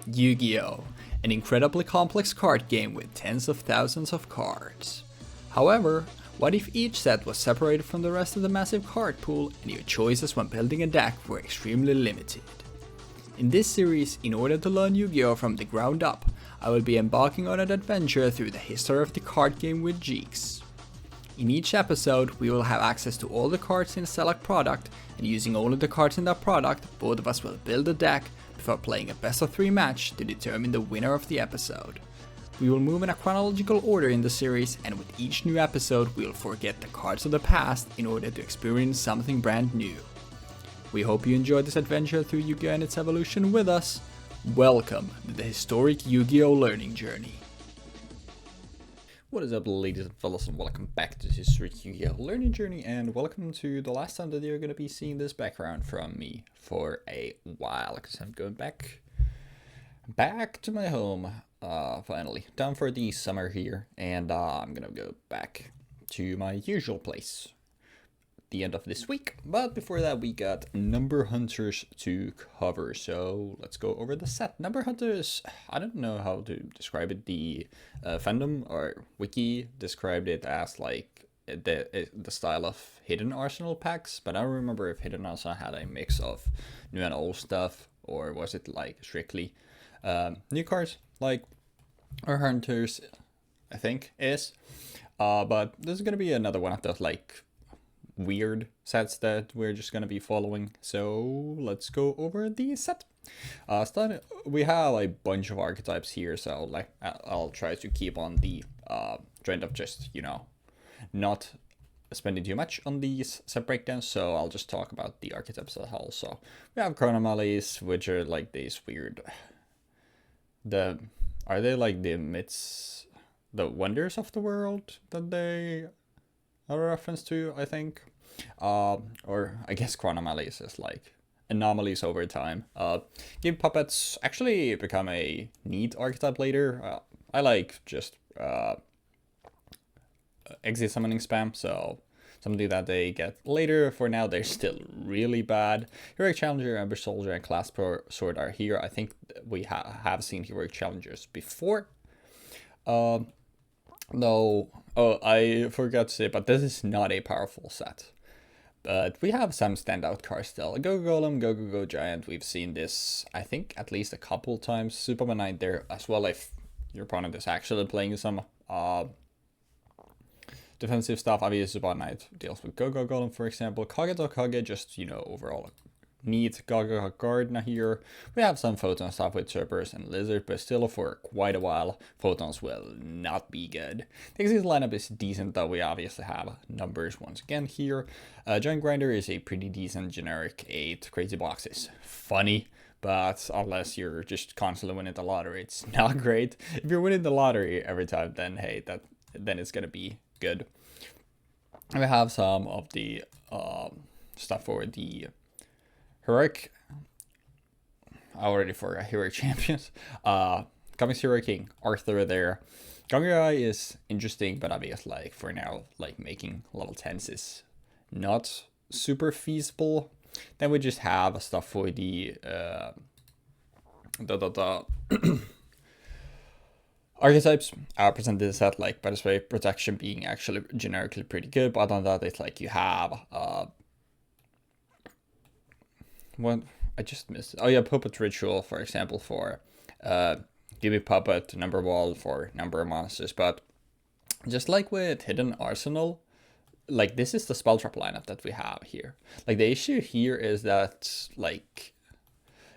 Yu-Gi-Oh! An incredibly complex card game with tens of thousands of cards. However, what if each set was separated from the rest of the massive card pool and your choices when building a deck were extremely limited? In this series, in order to learn Yu-Gi-Oh! From the ground up, I will be embarking on an adventure through the history of the card game with Jeexx. In each episode, we will have access to all the cards in a select product, and using only the cards in that product, both of us will build a deck before playing a best of 3 match to determine the winner of the episode. We will move in a chronological order in the series, and with each new episode we will forget the cards of the past in order to experience something brand new. We hope you enjoyed this adventure through Yu-Gi-Oh! And its evolution with us. Welcome to the historic Yu-Gi-Oh! Learning journey. What is up, ladies and fellas, and welcome back to this historic Yu-Gi-Oh! Learning journey, and welcome to the last time that you're going to be seeing this background from me for a while, because I'm going back to my home, finally. Done for the summer here, and I'm going to go back to my usual place the end of this week. But before that, we got Number Hunters to cover, so let's go over the set. Number Hunters, I don't know how to describe it. The fandom or wiki described it as like the style of Hidden Arsenal packs, but I don't remember if Hidden Arsenal had a mix of new and old stuff, or was it like strictly new cards like our Hunters, I think is. But this is gonna be another one of those like weird sets that we're just gonna be following, so let's go over the set. We have a bunch of archetypes here, so like I'll try to keep on the trend of just, you know, not spending too much on these set breakdowns, so I'll just talk about the archetypes as a whole. So we have chronomalies, which are like these weird, are they like the myths, the wonders of the world that they a reference to, I think, or I guess chronomalies is like anomalies over time. Game puppets actually become a neat archetype later. I like just exit summoning spam, so something that they get later. For now, they're still really bad. Heroic Challenger, Ember Soldier, and Clasp Sword are here. I think we have seen Heroic Challengers before. No, oh, I forgot to say, but this is not a powerful set. But we have some standout cards still. Go-Go Golem, Go-Go Giant. We've seen this, I think, at least a couple times. Superman Knight there as well, if your opponent is actually playing some defensive stuff. Obviously, Superman Knight deals with Go-Go Golem, for example. Kage, just, you know, overall neat Gaga Gardener here. We have some Photon stuff with Cerberus and Lizard, but still for quite a while, Photons will not be good. The exit lineup is decent, though we obviously have numbers once again here. Giant Grinder is a pretty decent generic 8. Crazy Box is funny, but unless you're just constantly winning the lottery, it's not great. If you're winning the lottery every time, then hey, then it's gonna be good. We have some of the stuff for the Heroic, I already forgot Heroic Champions. Comics Hero King, Arthur there. Gangai is interesting, but obviously, like, for now, like, making level 10s is not super feasible. Then we just have stuff for the archetypes. I presented this set, like, by this way, protection being actually generically pretty good, but on that, it's like you have what I just missed. Oh yeah, Puppet Ritual, for example, for give me Puppet, number wall for number of monsters. But just like with Hidden Arsenal, like this is the spell trap lineup that we have here. Like the issue here is that like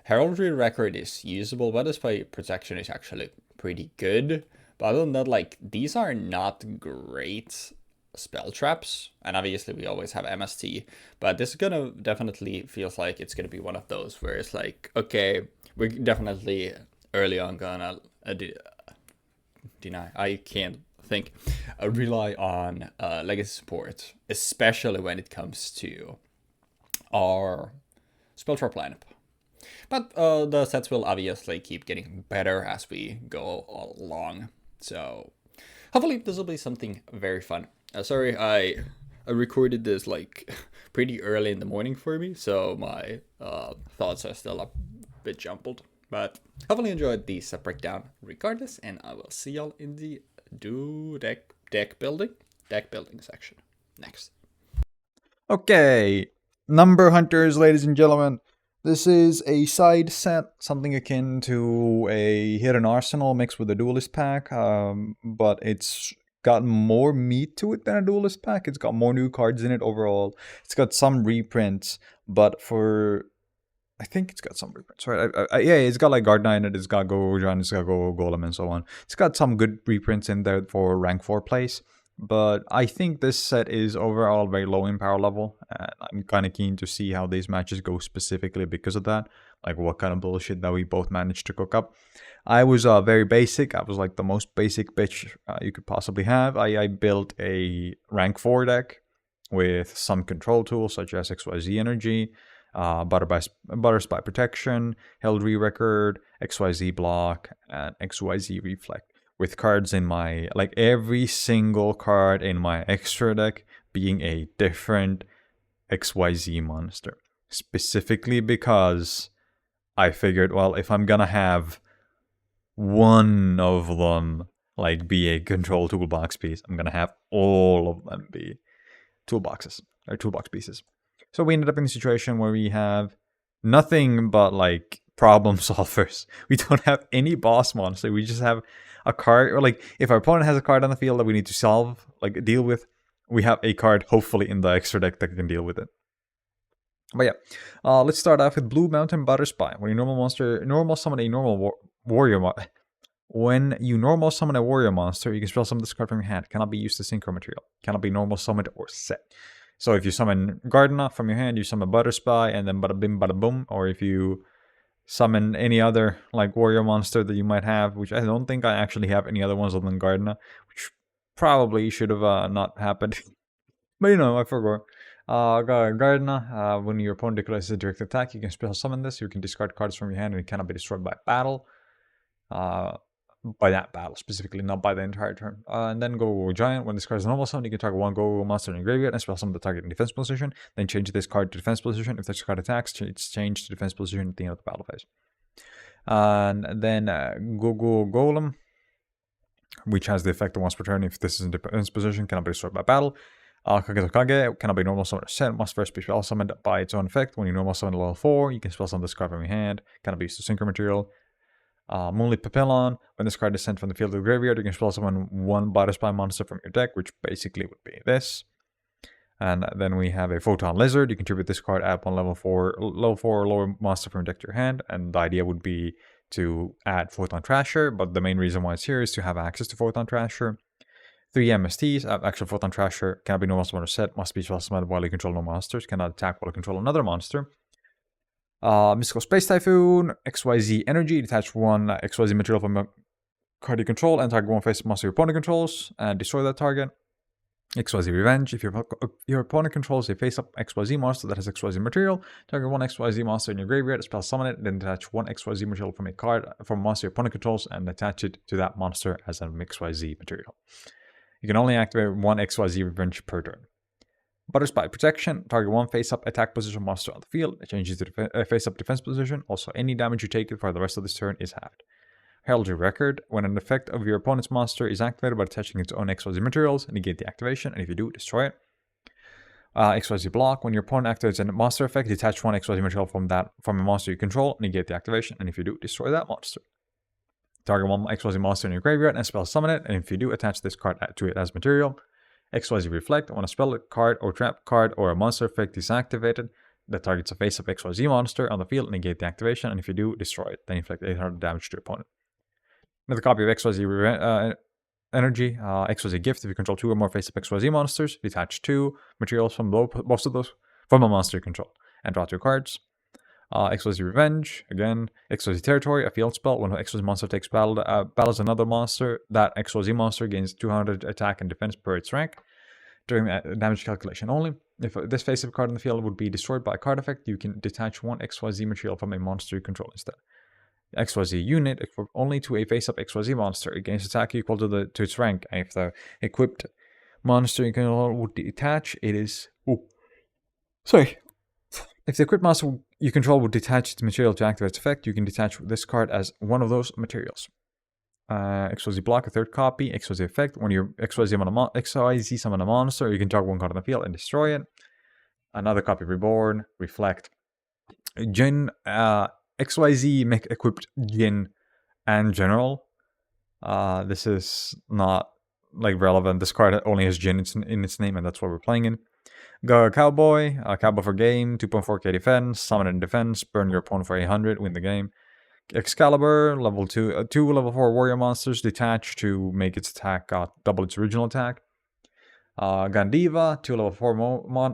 Heraldry Record is usable, but display protection is actually pretty good. But other than that, like these are not great spell traps, and obviously we always have MST, but this is gonna definitely feels like it's gonna be one of those where it's like, okay, we're definitely early on gonna rely on legacy support, especially when it comes to our spell trap lineup. But the sets will obviously keep getting better as we go along, so hopefully this will be something very fun. Sorry, I recorded this like pretty early in the morning for me, so my thoughts are still a bit jumbled. But hopefully you enjoyed this breakdown regardless, and I will see y'all in the deck building section next. Okay, number hunters, ladies and gentlemen. This is a side set, something akin to a hidden arsenal mixed with a duelist pack, but it's got more meat to it than a duelist pack. It's got more new cards in it overall. It's got some reprints, but for I think it's got some reprints, right? Yeah, it's got like Guard 9 in it, it's got Go John, it's got Go Golem, and so on. It's got some good reprints in there for rank 4 plays, but I think this set is overall very low in power level, and I'm kind of keen to see how these matches go specifically because of that. Like what kind of bullshit that we both managed to cook up. I was very basic. I was like the most basic bitch you could possibly have. I built a rank 4 deck with some control tools such as XYZ Energy, Butter Spy Protection, Held Re-Record, XYZ Block, and XYZ Reflect. With cards in my, like every single card in my extra deck being a different XYZ monster. Specifically because I figured, well, if I'm gonna have one of them like be a control toolbox piece, I'm gonna have all of them be toolboxes or toolbox pieces. So we ended up in a situation where we have nothing but like problem solvers. We don't have any boss monster. We just have a card, or like if our opponent has a card on the field that we need to solve, like deal with, we have a card hopefully in the extra deck that can deal with it. But yeah, let's start off with Blue Mountain Butter Spy. When you normal summon a normal warrior. When you normal summon a warrior monster, you can spell summon this card from your hand. Cannot be used as synchro material. Cannot be normal summoned or set. So if you summon Gardener from your hand, you summon Butter Spy, and then bada bim bada boom. Or if you summon any other like warrior monster that you might have, which I don't think I actually have any other ones other than Gardener, which probably should have not happened. But you know, I forgot. Gardener, when your opponent declares a direct attack, you can spell summon this. You can discard cards from your hand and it cannot be destroyed by battle. By that battle specifically, not by the entire turn. And then go Giant. When this card is normal summon, you can target one Go monster in your graveyard and spell summon the target in defense position. Then change this card to defense position. If this card attacks, it's changed to defense position at the end of the battle phase. And then Go Golem, which has the effect of once per turn. If this is in defense position, cannot be destroyed by battle. Kage cannot be normal summoned or set. Must first be spell summoned by its own effect. When you normal summon a level 4, you can spell summon this card from your hand. Cannot be used to synchro material. Moonlit Papillon, when this card is sent from the field to the graveyard, you can spell summon one Butter Spy monster from your deck, which basically would be this. And then we have a Photon Lizard. You contribute this card, add one level 4 or lower monster from your deck to your hand. And the idea would be to add Photon Trasher, but the main reason why it's here is to have access to Photon Trasher. 3 MSTs, actual Photon Trasher, cannot be normal summon or set, must be spell summoned while you control no monsters, cannot attack while you control another monster. Mystical Space Typhoon, XYZ Energy, detach one XYZ material from a card you control and target one face monster your opponent controls and destroy that target. XYZ Revenge, if your opponent controls a face-up XYZ monster that has XYZ material, target one XYZ monster in your graveyard, spell summon it, then detach one XYZ material from a card from a monster your opponent controls and attach it to that monster as an XYZ material. You can only activate one XYZ Revenge per turn. Butter Spy Protection, target one face-up attack position monster on the field. It changes to face-up defense position. Also, any damage you take for the rest of this turn is halved. Herald Your Record, when an effect of your opponent's monster is activated by attaching its own XYZ materials, negate the activation, and if you do, destroy it. XYZ Block, when your opponent activates a monster effect, detach one XYZ material from a monster you control, negate the activation, and if you do, destroy that monster. Target one XYZ monster in your graveyard and spell summon it, and if you do, attach this card to it as material. XYZ Reflect, when a spell card or trap card or a monster effect is activated that targets a face-up XYZ monster on the field, negate the activation, and if you do, destroy it. Then inflict 800 damage to your opponent. Another copy of XYZ Energy, XYZ Gift, if you control 2 or more face-up XYZ monsters, detach 2 materials from most of those from a monster you control, and draw 2 cards. XYZ Revenge, again, XYZ Territory, a field spell. When an XYZ monster takes battles another monster, that XYZ monster gains 200 attack and defense per its rank during damage calculation only. If this face-up card in the field would be destroyed by a card effect, you can detach one XYZ material from a monster you control instead. XYZ Unit, equipped only to a face-up XYZ monster. It gains attack equal to its rank, and if the equipped monster you control would detach, it is... If the equipped monster you control will detach the material to activate its effect. You can detach this card as one of those materials. XYZ block, a third copy. XYZ effect. When you XYZ summon a monster, you can target one card on the field and destroy it. Another copy reborn, reflect. Jin, XYZ make equipped Jin and General. This is not like relevant. This card only has Jin in its name, and that's what we're playing in. Cowboy, Cowboy for game, 2.4k defense, summon and defense, burn your opponent for 800, win the game. Excalibur, level 2, two level 4 warrior monsters detach to make its attack double its original attack. Gandiva, 2 level 4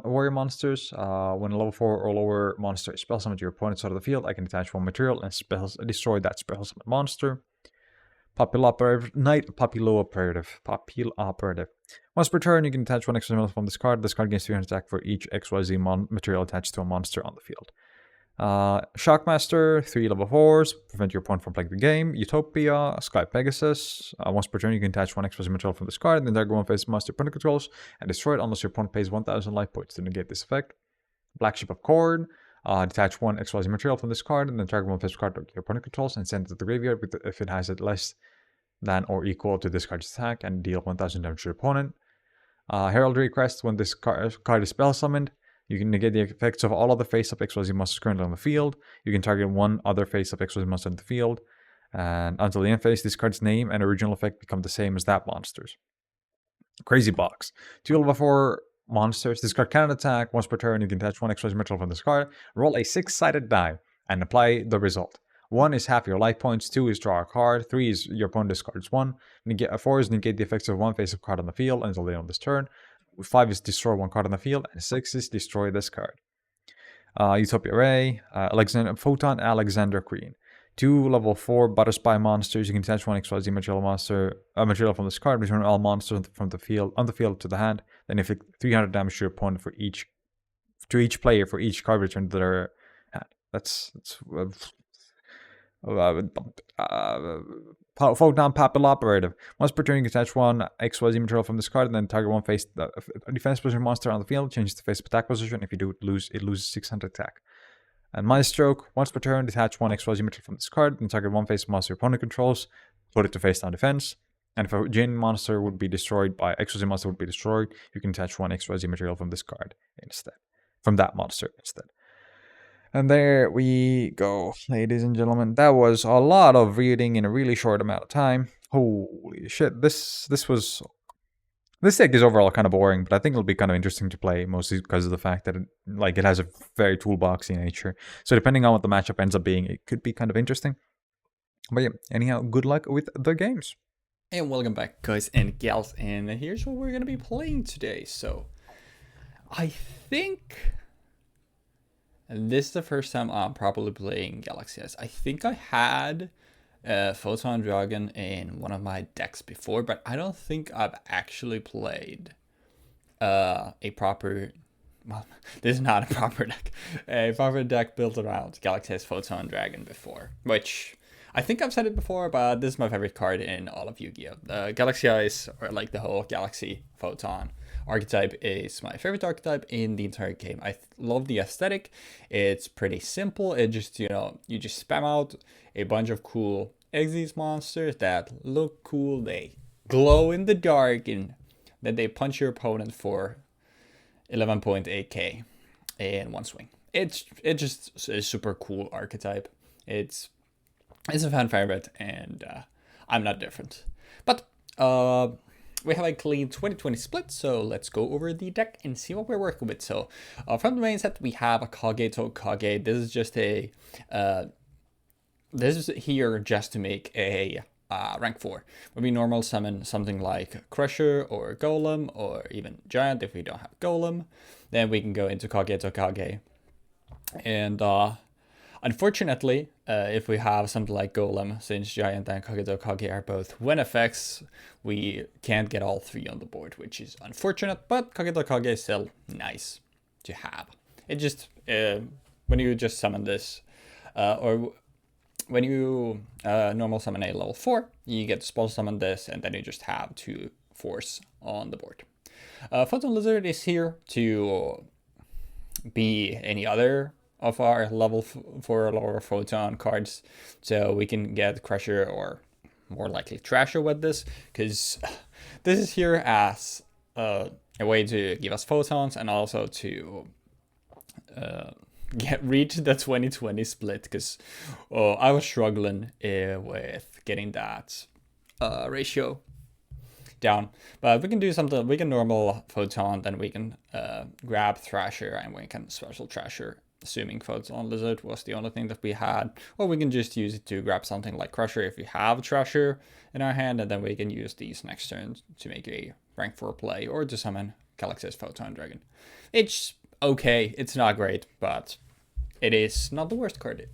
warrior monsters. When a level 4 or lower monster is spell summoned to your opponent's side of the field, I can detach one material and destroy that spell summoned monster. Papilo Operative. Once per turn, you can attach one extra material from this card. This card gains 300 attack for each XYZ material attached to a monster on the field. Shockmaster, 3 level 4s, prevent your opponent from playing the game. Utopia, Sky Pegasus. Once per turn, you can attach one XYZ material from this card, then target one face monster opponent controls and destroy it unless your opponent pays 1000 life points to negate this effect. Black Ship of Corn. Detach one XYZ material from this card, and then target one face card your opponent controls and send it to the graveyard if it has it less than or equal to this card's attack and deal 1000 damage to your opponent. Heraldry Crest, when this card is spell summoned, you can negate the effects of all other face-up XYZ monsters currently on the field. You can target one other face-up XYZ monster on the field. And until the end phase, this card's name and original effect become the same as that monster's. Crazy Box. 2 level 4 monsters. This card cannot attack. Once per turn, you can attach one XYZ material from this card. Roll a 6-sided die and apply the result. 1 is half your life points, 2 is draw a card, 3 is your opponent discards 1, 4 is negate the effects of one face-up card on the field until the end of this turn, 5 is destroy one card on the field, and 6 is destroy this card. Utopia Ray, Photon Alexander Queen. 2 level 4 Butter Spy monsters. You can attach one XYZ material from this card, return all monsters from the field to the hand, then inflict 300 damage to your opponent to each player for each card returned to their hand. That's Photon Papil Operative. Once per turn, you can attach one XYZ material from this card and then target one face defense position monster on the field, changes the face attack position. If you do it loses 600 attack. And Maestroke, once per turn, detach one XYZ material from this card and target one face monster your opponent controls, put it to face down defense. And if a Jin monster would be destroyed by XYZ monster would be destroyed, you can attach one XYZ material from this card instead. From that monster instead. And there we go, ladies and gentlemen. That was a lot of reading in a really short amount of time. Holy shit, this deck is overall kind of boring, but I think it'll be kind of interesting to play, mostly because of the fact that it has a very toolboxy nature. So depending on what the matchup ends up being, it could be kind of interesting. But yeah, anyhow, good luck with the games. And welcome back, guys and gals, and here's what we're gonna be playing today. So, I think... And this is the first time I'm probably playing Galaxy S. I think I had Photon Dragon in one of my decks before, but I don't think I've actually played a proper... Well, this is not a proper deck. A proper deck built around Galaxy S Photon Dragon before, which... I think I've said it before, but this is my favorite card in all of Yu-Gi-Oh! Galaxy Eyes, or like the whole Galaxy Photon archetype, is my favorite archetype in the entire game. I love the aesthetic. It's pretty simple. It just, you just spam out a bunch of cool Xyz monsters that look cool. They glow in the dark, and then they punch your opponent for 11.8k in one swing. It just a super cool archetype. It's a fan favorite, and I'm not different. But we have a clean 20-20 split, so let's go over the deck and see what we're working with. So from the main set, we have a Kage to Kage. This is just a... this is here just to make a rank 4. When we normal summon something like Crusher or Golem, or even Giant if we don't have Golem, then we can go into Kage to Kage. And... unfortunately, if we have something like Golem, since Giant and Kage to Kage are both win effects, we can't get all 3 on the board, which is unfortunate, but Kage to Kage is still nice to have. It just, when you just summon this, or when you normal summon a level 4, you get to spell summon this, and then you just have 2 force on the board. Photon Lizard is here to be any other of our level 4 lower photon cards, so we can get Crusher or more likely Trasher with this, because this is here as a way to give us photons and also to reach the 2020 split, because I was struggling with getting that ratio down. But we can do something, we can normal photon, then we can grab Thrasher, and we can special Trasher, assuming Photon Lizard was the only thing that we had. Or we can just use it to grab something like Crusher if we have Trasher in our hand, and then we can use these next turn to make a rank 4 play, or to summon Galaxy's Photon Dragon. It's okay, it's not great, but it is not the worst card.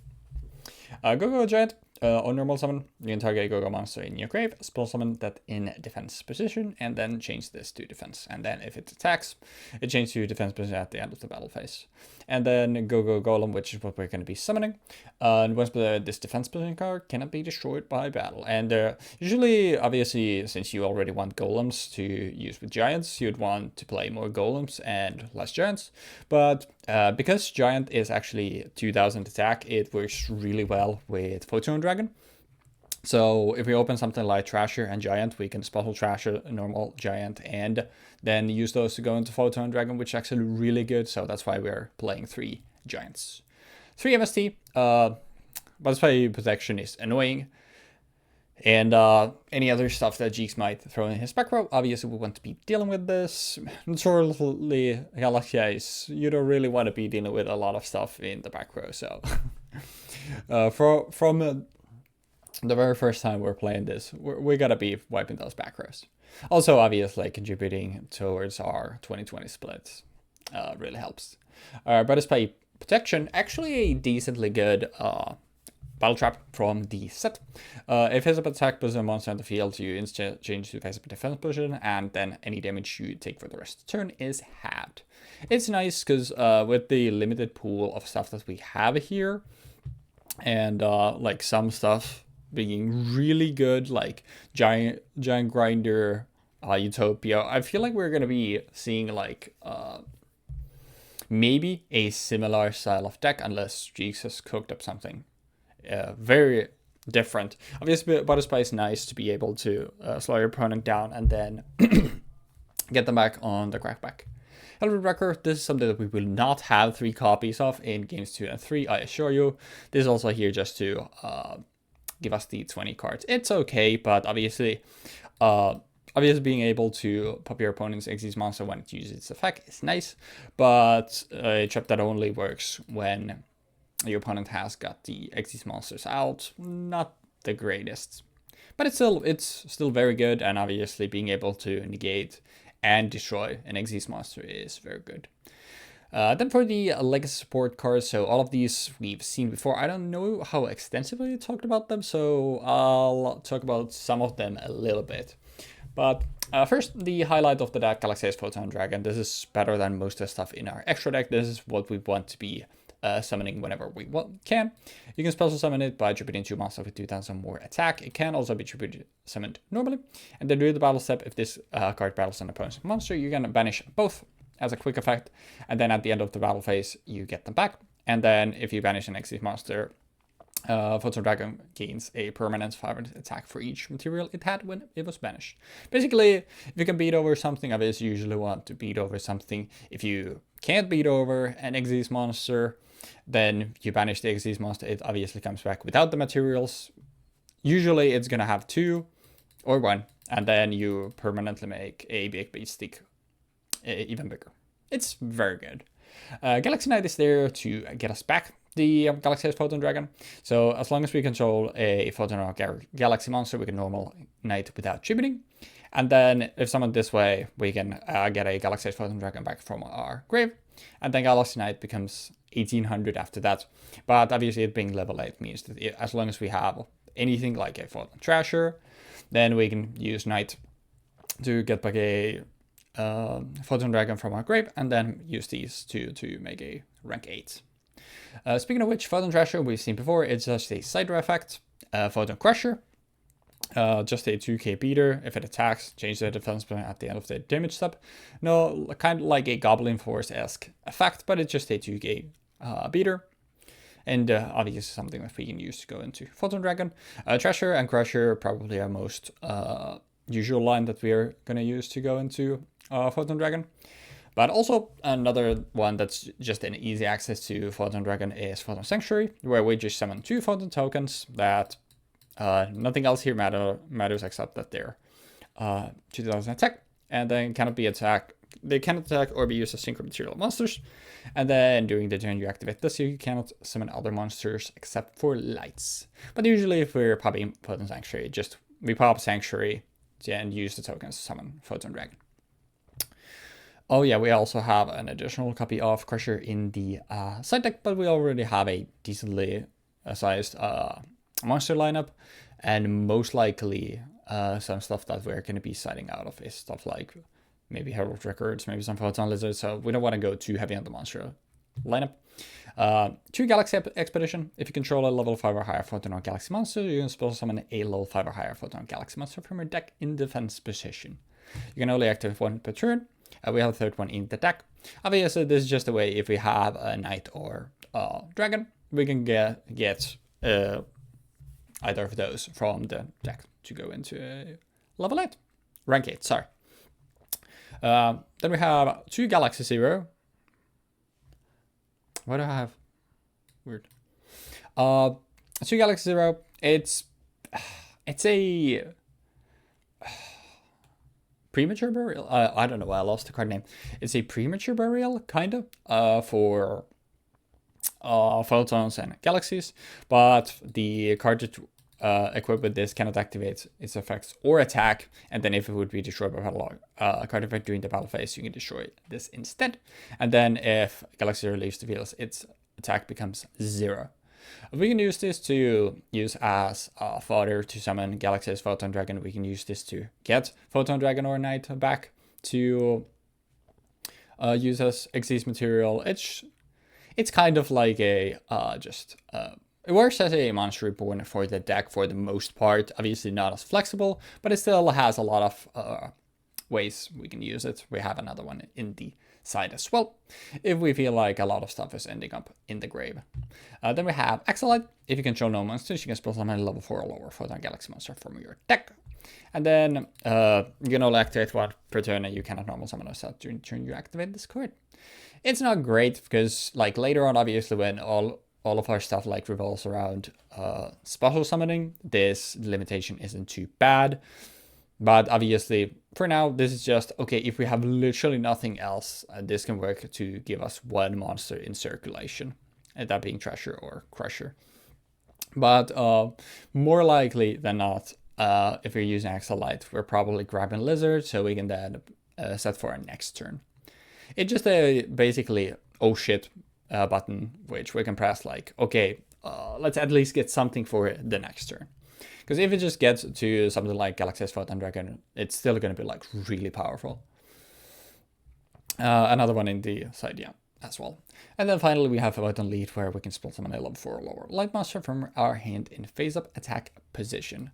Go Giant. On normal summon, you can target a Go-Go monster in your grave, spell summon that in defense position, and then change this to defense. And then if it attacks, it changes to defense position at the end of the battle phase. And then Go-Go Golem, which is what we're going to be summoning. And once this defense position card cannot be destroyed by battle. And usually, obviously, since you already want golems to use with giants, you'd want to play more golems and less giants. But because giant is actually 2000 attack, it works really well with Photon Dragon. So if we open something like Trasher and Giant, we can special Trasher, normal, Giant, and then use those to go into Photon Dragon, which is actually really good. So that's why we're playing 3 Giants. 3 MST, but that's why protection is annoying. And any other stuff that Jeexx might throw in his back row, obviously we want to be dealing with this. Naturally, Galaxies, you don't really want to be dealing with a lot of stuff in the back row, so... from the very first time we're playing this, we gotta be wiping those back rows. Also, obviously, contributing towards our 2020 splits really helps. But despite protection, actually a decently good battle trap from the set. If his attack puts a monster on the field, you instead change to face up defense position, and then any damage you take for the rest of the turn is halved. It's nice because with the limited pool of stuff that we have here, and like some stuff being really good, like giant grinder, Utopia, I feel like we're gonna be seeing like maybe a similar style of deck, unless Jeexx has cooked up something very different. Obviously, Butterspy is nice to be able to slow your opponent down and then get them back on the crackback. Helmet Wrecker, this is something that we will not have 3 copies of in games 2 and 3, I assure you. This is also here just to give us the 20 cards. It's okay, but obviously being able to pop your opponent's Xyz monster when it uses its effect is nice, but a trap that only works when your opponent has got the Xyz monsters out, not the greatest. But it's still very good, and obviously being able to negate and destroy an Xyz monster is very good. Then for the legacy support cards, so all of these we've seen before. I don't know how extensively I talked about them, so I'll talk about some of them a little bit. But first, the highlight of the deck, Galaxy's Photon Dragon. This is better than most of the stuff in our extra deck. This is what we want to be summoning whenever we can. You can special summon it by attributing 2 monsters with 2000 more attack. It can also be attributed summoned normally. And then during the battle step, if this card battles an opponent's monster, you can banish both as a quick effect. And then at the end of the battle phase, you get them back. And then if you banish an Xyz monster, Photon Dragon gains a permanent 500 attack for each material it had when it was banished. Basically, if you can beat over something, obviously you usually want to beat over something. If you can't beat over an Xyz monster, then you banish the Xyz monster, it obviously comes back without the materials. Usually it's gonna have 2 or 1, and then you permanently make a big beat stick even bigger. It's very good. Galaxy Knight is there to get us back the Galaxy's Photon Dragon. So as long as we control a Photon or Galaxy monster, we can normal Knight without tributing. And then if summoned this way, we can get a Galaxy's Photon Dragon back from our grave. And then Galaxy Knight becomes 1800 after that. But obviously it being level 8 means that as long as we have anything like a Photon Trasher, then we can use Knight to get back a Photon Dragon from our grave, and then use these to make a rank 8. Speaking of which, Photon Trasher we've seen before, it's just a side effect. Photon Crusher, just a 2k beater. If it attacks, change the defense point at the end of the damage step. No, kind of like a Goblin Force-esque effect, but it's just a 2k beater. And obviously something that we can use to go into Photon Dragon. Treasure and Crusher probably our most usual line that we're going to use to go into Photon Dragon. But also another one that's just an easy access to Photon Dragon is Photon Sanctuary, where we just summon 2 Photon tokens that nothing else here matters except that they're 2000 attack, and then cannot be attacked. They cannot attack or be used as synchro material monsters. And then during the turn you activate this, you cannot summon other monsters except for lights. But usually if we're popping Photon Sanctuary, we pop Sanctuary and use the tokens to summon Photon Dragon. Oh yeah, we also have an additional copy of Crusher in the side deck, but we already have a decently sized monster lineup, and most likely some stuff that we're going to be siding out of is stuff like maybe Herald Records, maybe some Photon Lizards, so we don't want to go too heavy on the monster lineup. 2 Galaxy Expedition. If you control a level 5 or higher Photon or Galaxy monster, you can spell summon a level 5 or higher Photon or Galaxy monster from your deck in defense position. You can only activate 1 per turn. We have a third one in the deck. Obviously, this is just a way if we have a Knight or Dragon, we can get either of those from the deck to go into level 8. Rank 8, sorry. Then we have 2 Galaxy Zero. What do I have? Weird. 2 Galaxy Zero. It's a premature burial. I don't know why I lost the card name. It's a premature burial, kind of, for photons and galaxies, but the card equipped with this cannot activate its effects or attack, and then if it would be destroyed by battle log, a card effect during the battle phase, you can destroy this instead. And then if Galaxy Zero leaves the field, its attack becomes 0. We can use this to use as fodder to summon Galaxy's Photon Dragon. We can use this to get Photon Dragon or Knight back to use as Xyz material. It's kind of like a it works as a monster reborn for the deck for the most part. Obviously not as flexible, but it still has a lot of ways we can use it. We have another one in the side as well, if we feel like a lot of stuff is ending up in the grave. Then we have Axolite. If you control no monsters, you can spell summon a level 4 or lower Photon Galaxy monster from your deck. And then you can only activate 1 per turn, and you cannot normal summon a set during the turn you activate this card. It's not great because like later on, obviously, when all of our stuff like revolves around special summoning, this limitation isn't too bad. But obviously, for now, this is just, okay, if we have literally nothing else, this can work to give us 1 monster in circulation, and that being Treasure or Crusher. But more likely than not, if we're using Axolite, we're probably grabbing Lizard, so we can then set for our next turn. It's just a basically, oh shit button, which we can press like, okay, let's at least get something for the next turn. Because if it just gets to something like Galaxy's Photon Dragon, it's still going to be like really powerful. Another one in the side, yeah, as well. And then finally we have Photon Lead, where we can spell summon a level 4 or lower Light Monster from our hand in face-up attack position.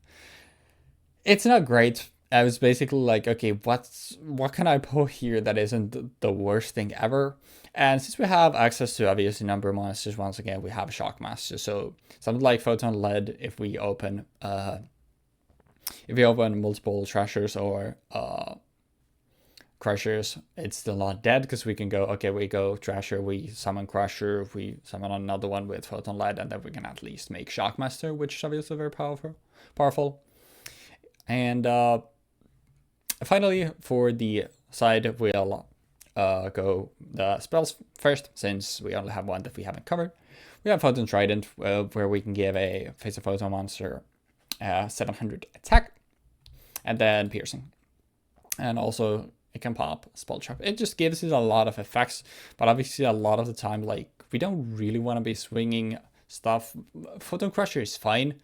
It's not great. I was basically like, okay, what can I pull here that isn't the worst thing ever? And since we have access to obviously number of monsters, once again, we have Shockmaster. So something like Photon Lead, if we open multiple Treasures or Crushers, it's still not dead, because we can go, okay, we go Treasure, we summon Crusher, we summon another one with Photon Lead, and then we can at least make Shockmaster, which is obviously very powerful. And finally, for the side, we'll go the spells first, since we only have one that we haven't covered. We have Photon Trident, where we can give a face of Photon monster 700 attack, and then piercing. And also, it can pop Spell Trap. It just gives it a lot of effects, but obviously a lot of the time, like, we don't really want to be swinging stuff. Photon Crusher is fine,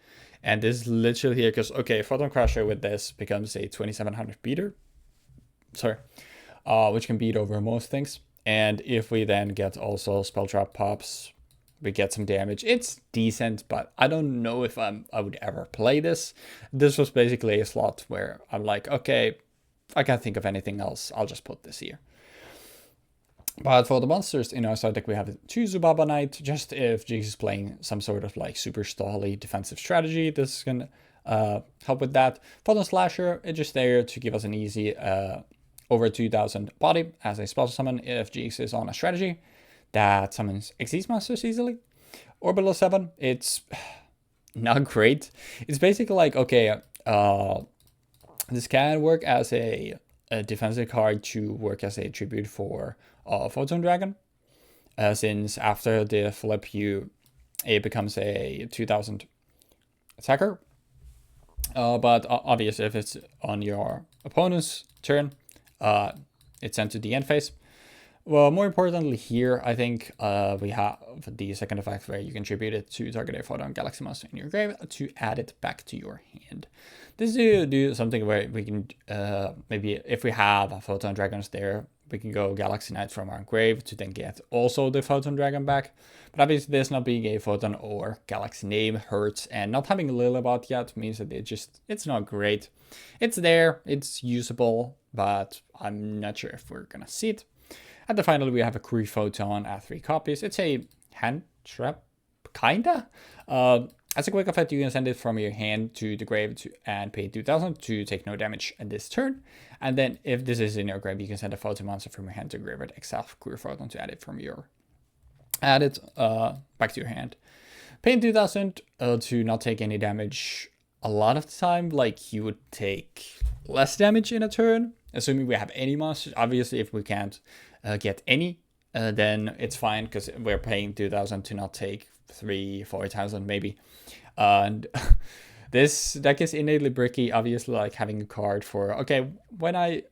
and this is literally here because, okay, Photon Crusher with this becomes a 2700 beater. Sorry. Which can beat over most things. And if we then get also Spell Trap pops, we get some damage. It's decent, but I don't know if I would ever play this. This was basically a slot where I'm like, okay, I can't think of anything else. I'll just put this here. But for the monsters in our side deck, we have 2 Zubaba Knight. Just if Jeexx is playing some sort of like super stally defensive strategy, this can help with that. Photon Slasher, it's just there to give us an easy over 2000 body as a spell summon if Jeexx is on a strategy that summons Xyz monsters easily. Orbital 7, it's not great. It's basically like, okay, this can work as a defensive card to work as a tribute for Photon Dragon, since after the flip it becomes a 2000 attacker. But obviously if it's on your opponent's turn, it's sent to the end phase. Well, more importantly here, I think we have the second effect where you contribute it to target a Photon Galaxy monster in your grave to add it back to your hand. This is do something where we can, maybe if we have Photon Dragons there, we can go Galaxy Knight from our grave to then get also the Photon Dragon back. But obviously this not being a Photon or Galaxy name hurts, and not having Lilibot yet means that it's not great. It's there, it's usable, but I'm not sure if we're gonna see it. And then finally, we have a Query Photon at 3 copies. It's a hand trap, kinda. As a quick effect, you can send it from your hand to the grave and pay 2000 to take no damage at this turn. And then if this is in your grave, you can send a Photon monster from your hand to grave with except Query Photon to add it back to your hand. Paying 2000 to not take any damage. A lot of the time, like, you would take less damage in a turn, assuming we have any monsters. Obviously, if we can't get any, then it's fine because we're paying 2000 to not take 3,000-4,000 maybe. And this deck is innately bricky. Obviously, like having a card for, okay, when I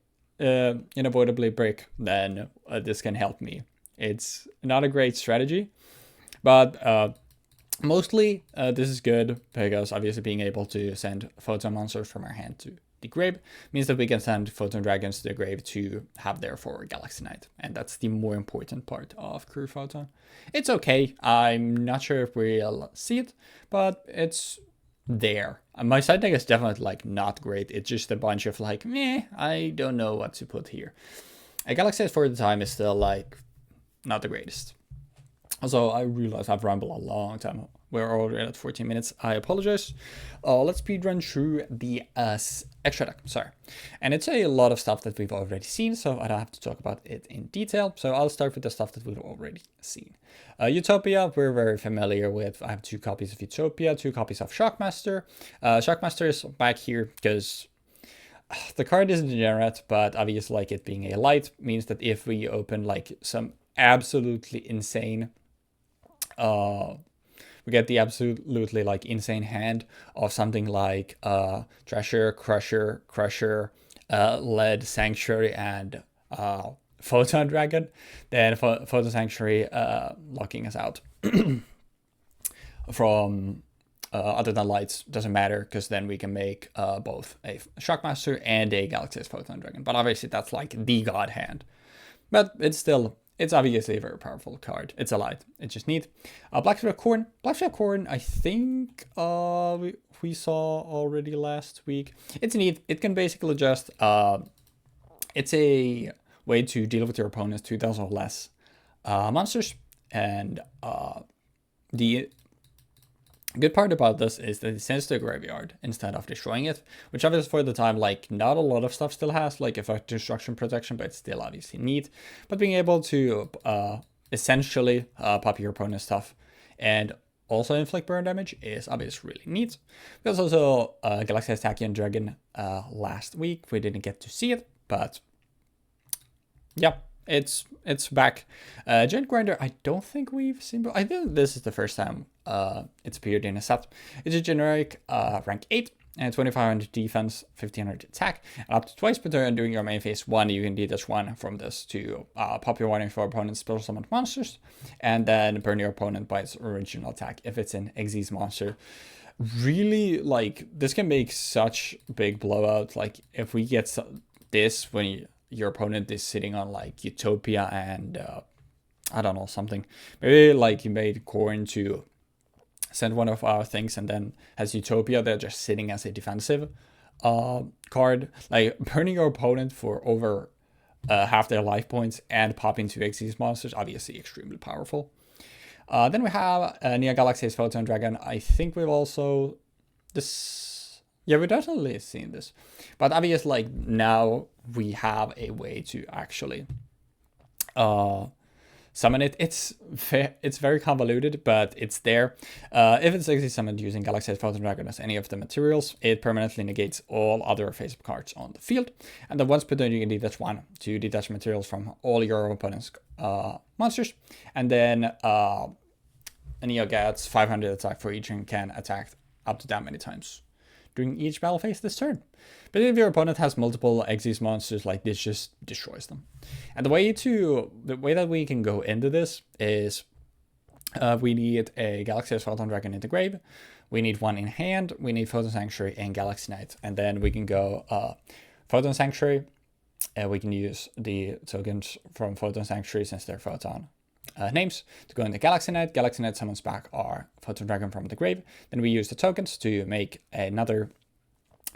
unavoidably brick, then this can help me. It's not a great strategy, but mostly this is good because obviously being able to send Photon monsters from our hand to the grave means that we can send Photon Dragons to the grave to have there for Galaxy Knight. And that's the more important part of Query Photon. It's okay. I'm not sure if we'll see it, but it's there. My side deck is definitely like not great. It's just a bunch of like, meh, I don't know what to put here. A Galaxy for the time is still like not the greatest. Also, I realize I've rambled a long time. We're already at 14 minutes. I apologize. Let's speedrun through the extra deck. Sorry. And it's a lot of stuff that we've already seen, so I don't have to talk about it in detail. So I'll start with the stuff that we've already seen. Utopia, we're very familiar with. I have 2 copies of Utopia, 2 copies of Shockmaster. Shockmaster is back here because the card isn't degenerate, but obviously like it being a light means that if we open like some absolutely insane we get the absolutely like insane hand of something like Treasure, Crusher, Lead, Sanctuary, and Photon Dragon, then Photon Sanctuary locking us out from other than lights doesn't matter because then we can make both a Shockmaster and a Galaxy's Photon Dragon. But obviously that's like the god hand. But it's obviously a very powerful card. It's a light. It's just neat. Blacksmith Corn. Blacksmith Corn, I think we saw already last week. It's neat. It can basically just... it's a way to deal with your opponent's 2,000 or less monsters. And the good part about this is that it sends to the graveyard instead of destroying it, which obviously for the time, like, not a lot of stuff still has, like, effect destruction protection, but it's still obviously neat. But being able to essentially pop your opponent's stuff and also inflict burn damage is obviously really neat. There's also Galaxy Tachyon Dragon last week. We didn't get to see it, but yeah. It's back. Giant Grinder, I don't think we've seen. I think this is the first time it's appeared in a set. It's a generic rank 8 and 2500 defense, 1500 attack, and up to twice per turn during your main phase 1. You can D-dash 1 from this to pop your warning for opponent's special summoned monsters, and then burn your opponent by its original attack if it's an Xyz monster. Really, like, this can make such big blowout. Like, if we get this when your opponent is sitting on like Utopia and I don't know, something. Maybe like you made Corn to send one of our things and then has Utopia, they're just sitting as a defensive card. Like burning your opponent for over half their life points and pop into Xyz monsters. Obviously, extremely powerful. Then we have Neo Galaxy's Photon Dragon. I think we've also this. Yeah, we've definitely seen this, but obviously, like now we have a way to actually summon it. It's very convoluted, but it's there. If it's actually summoned using Galaxy's Photon Dragon as any of the materials, it permanently negates all other face-up cards on the field. And then once per turn, you can detach one to detach materials from all your opponent's monsters. And then Neo gets 500 attack for each and can attack up to that many times during each battle phase this turn. But if your opponent has multiple Xyz monsters, like this just destroys them. And the way that we can go into this is we need a Galaxy Photon Dragon in the grave, we need one in hand, we need Photon Sanctuary and Galaxy Knight, and then we can go Photon Sanctuary, and we can use the tokens from Photon Sanctuary since they're Photon names to go into Galaxy Knight. Galaxy Knight summons back our Photon Dragon from the grave. Then we use the tokens to make another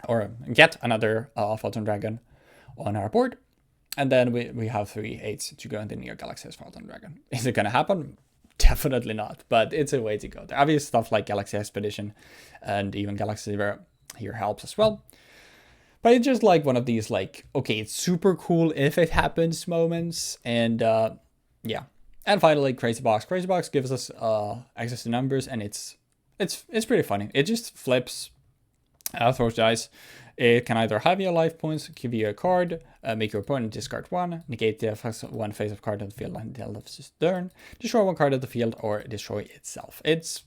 or get another Photon Dragon on our board. And then we have 3 8s to go into Neo Galaxy's Photon Dragon. Is it going to happen? Definitely not, but it's a way to go. There are obvious stuff like Galaxy Expedition and even Galaxy Zero here helps as well. But it's just like one of these like, okay, it's super cool if it happens moments. And yeah. And finally, Crazy Box. Crazy Box gives us access to numbers, and it's pretty funny. It just flips, throws dice. It can either have your life points, give you a card, make your opponent discard one, negate the effects of one face of card on the field until its turn, destroy one card of the field, or destroy itself. It's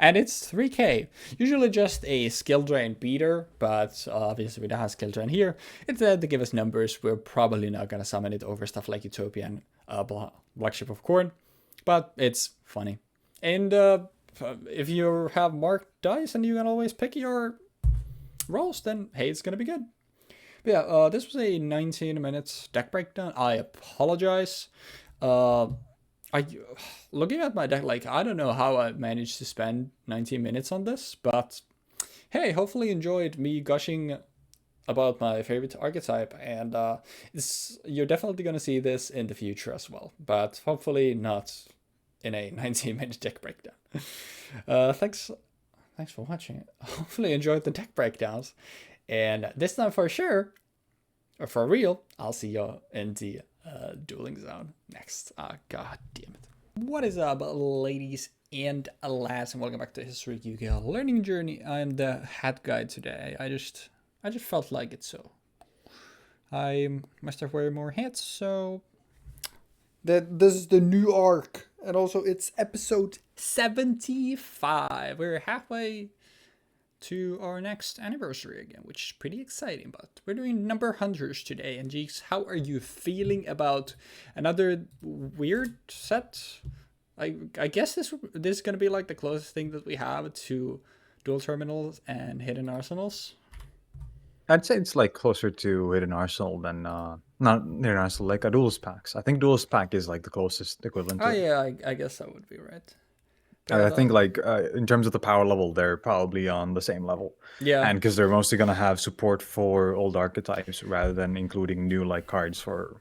3k. Usually just a skill drain beater, but obviously we don't have skill drain here. It's there to give us numbers. We're probably not going to summon it over stuff like Utopia and Black Ship of Corn, but it's funny. And if you have marked dice and you can always pick your rolls, then hey, it's going to be good. But yeah, this was a 19 minutes deck breakdown. I apologize. Looking at my deck, like, I don't know how I managed to spend 19 minutes on this, but hey, hopefully you enjoyed me gushing about my favorite archetype, and you're definitely going to see this in the future as well, but hopefully not in a 19-minute deck breakdown. Thanks for watching. Hopefully you enjoyed the deck breakdowns, and this time for sure, or for real, I'll see you in the dueling zone next. God damn it. What is up, ladies and lads, and welcome back to History Yu-Gi-Oh! Learning Journey. I'm the hat guy today. I just felt like it, so I must have wear more hats. So this is the new arc, and also it's episode 75. We're halfway to our next anniversary again, which is pretty exciting. But we're doing number hunters today. And Jeexx, how are you feeling about another weird set? I guess this is gonna be like the closest thing that we have to dual terminals and hidden arsenals. I'd say it's like closer to Hidden Arsenal than not Hidden Arsenal, like a Duelist Packs. I think Duelist Pack is like the closest equivalent to Oh it. yeah, I guess that would be right. I think like in terms of the power level, they're probably on the same level. Yeah. And because they're mostly gonna have support for old archetypes rather than including new like cards for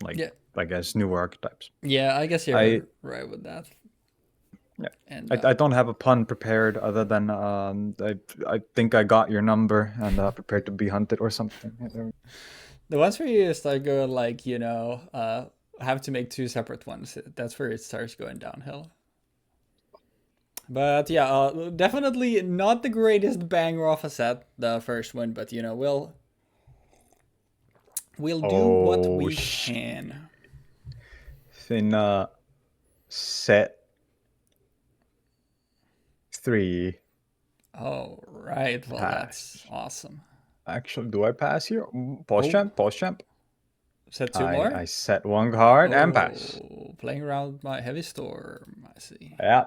like I guess newer archetypes. Yeah, I guess you're right with that. Yeah, and I don't have a pun prepared other than I think I got your number and prepared to be hunted or something. The ones where you start going like, have to make 2 separate ones, that's where it starts going downhill. But yeah, definitely not the greatest banger of a set, the first one, but we'll do what we can. In set 3. Oh, right. Well, that's awesome. Actually, do I pass here? Pause champ. Set 2 more? I set 1 card and pass. Playing around my Heavy Storm, I see. Yeah.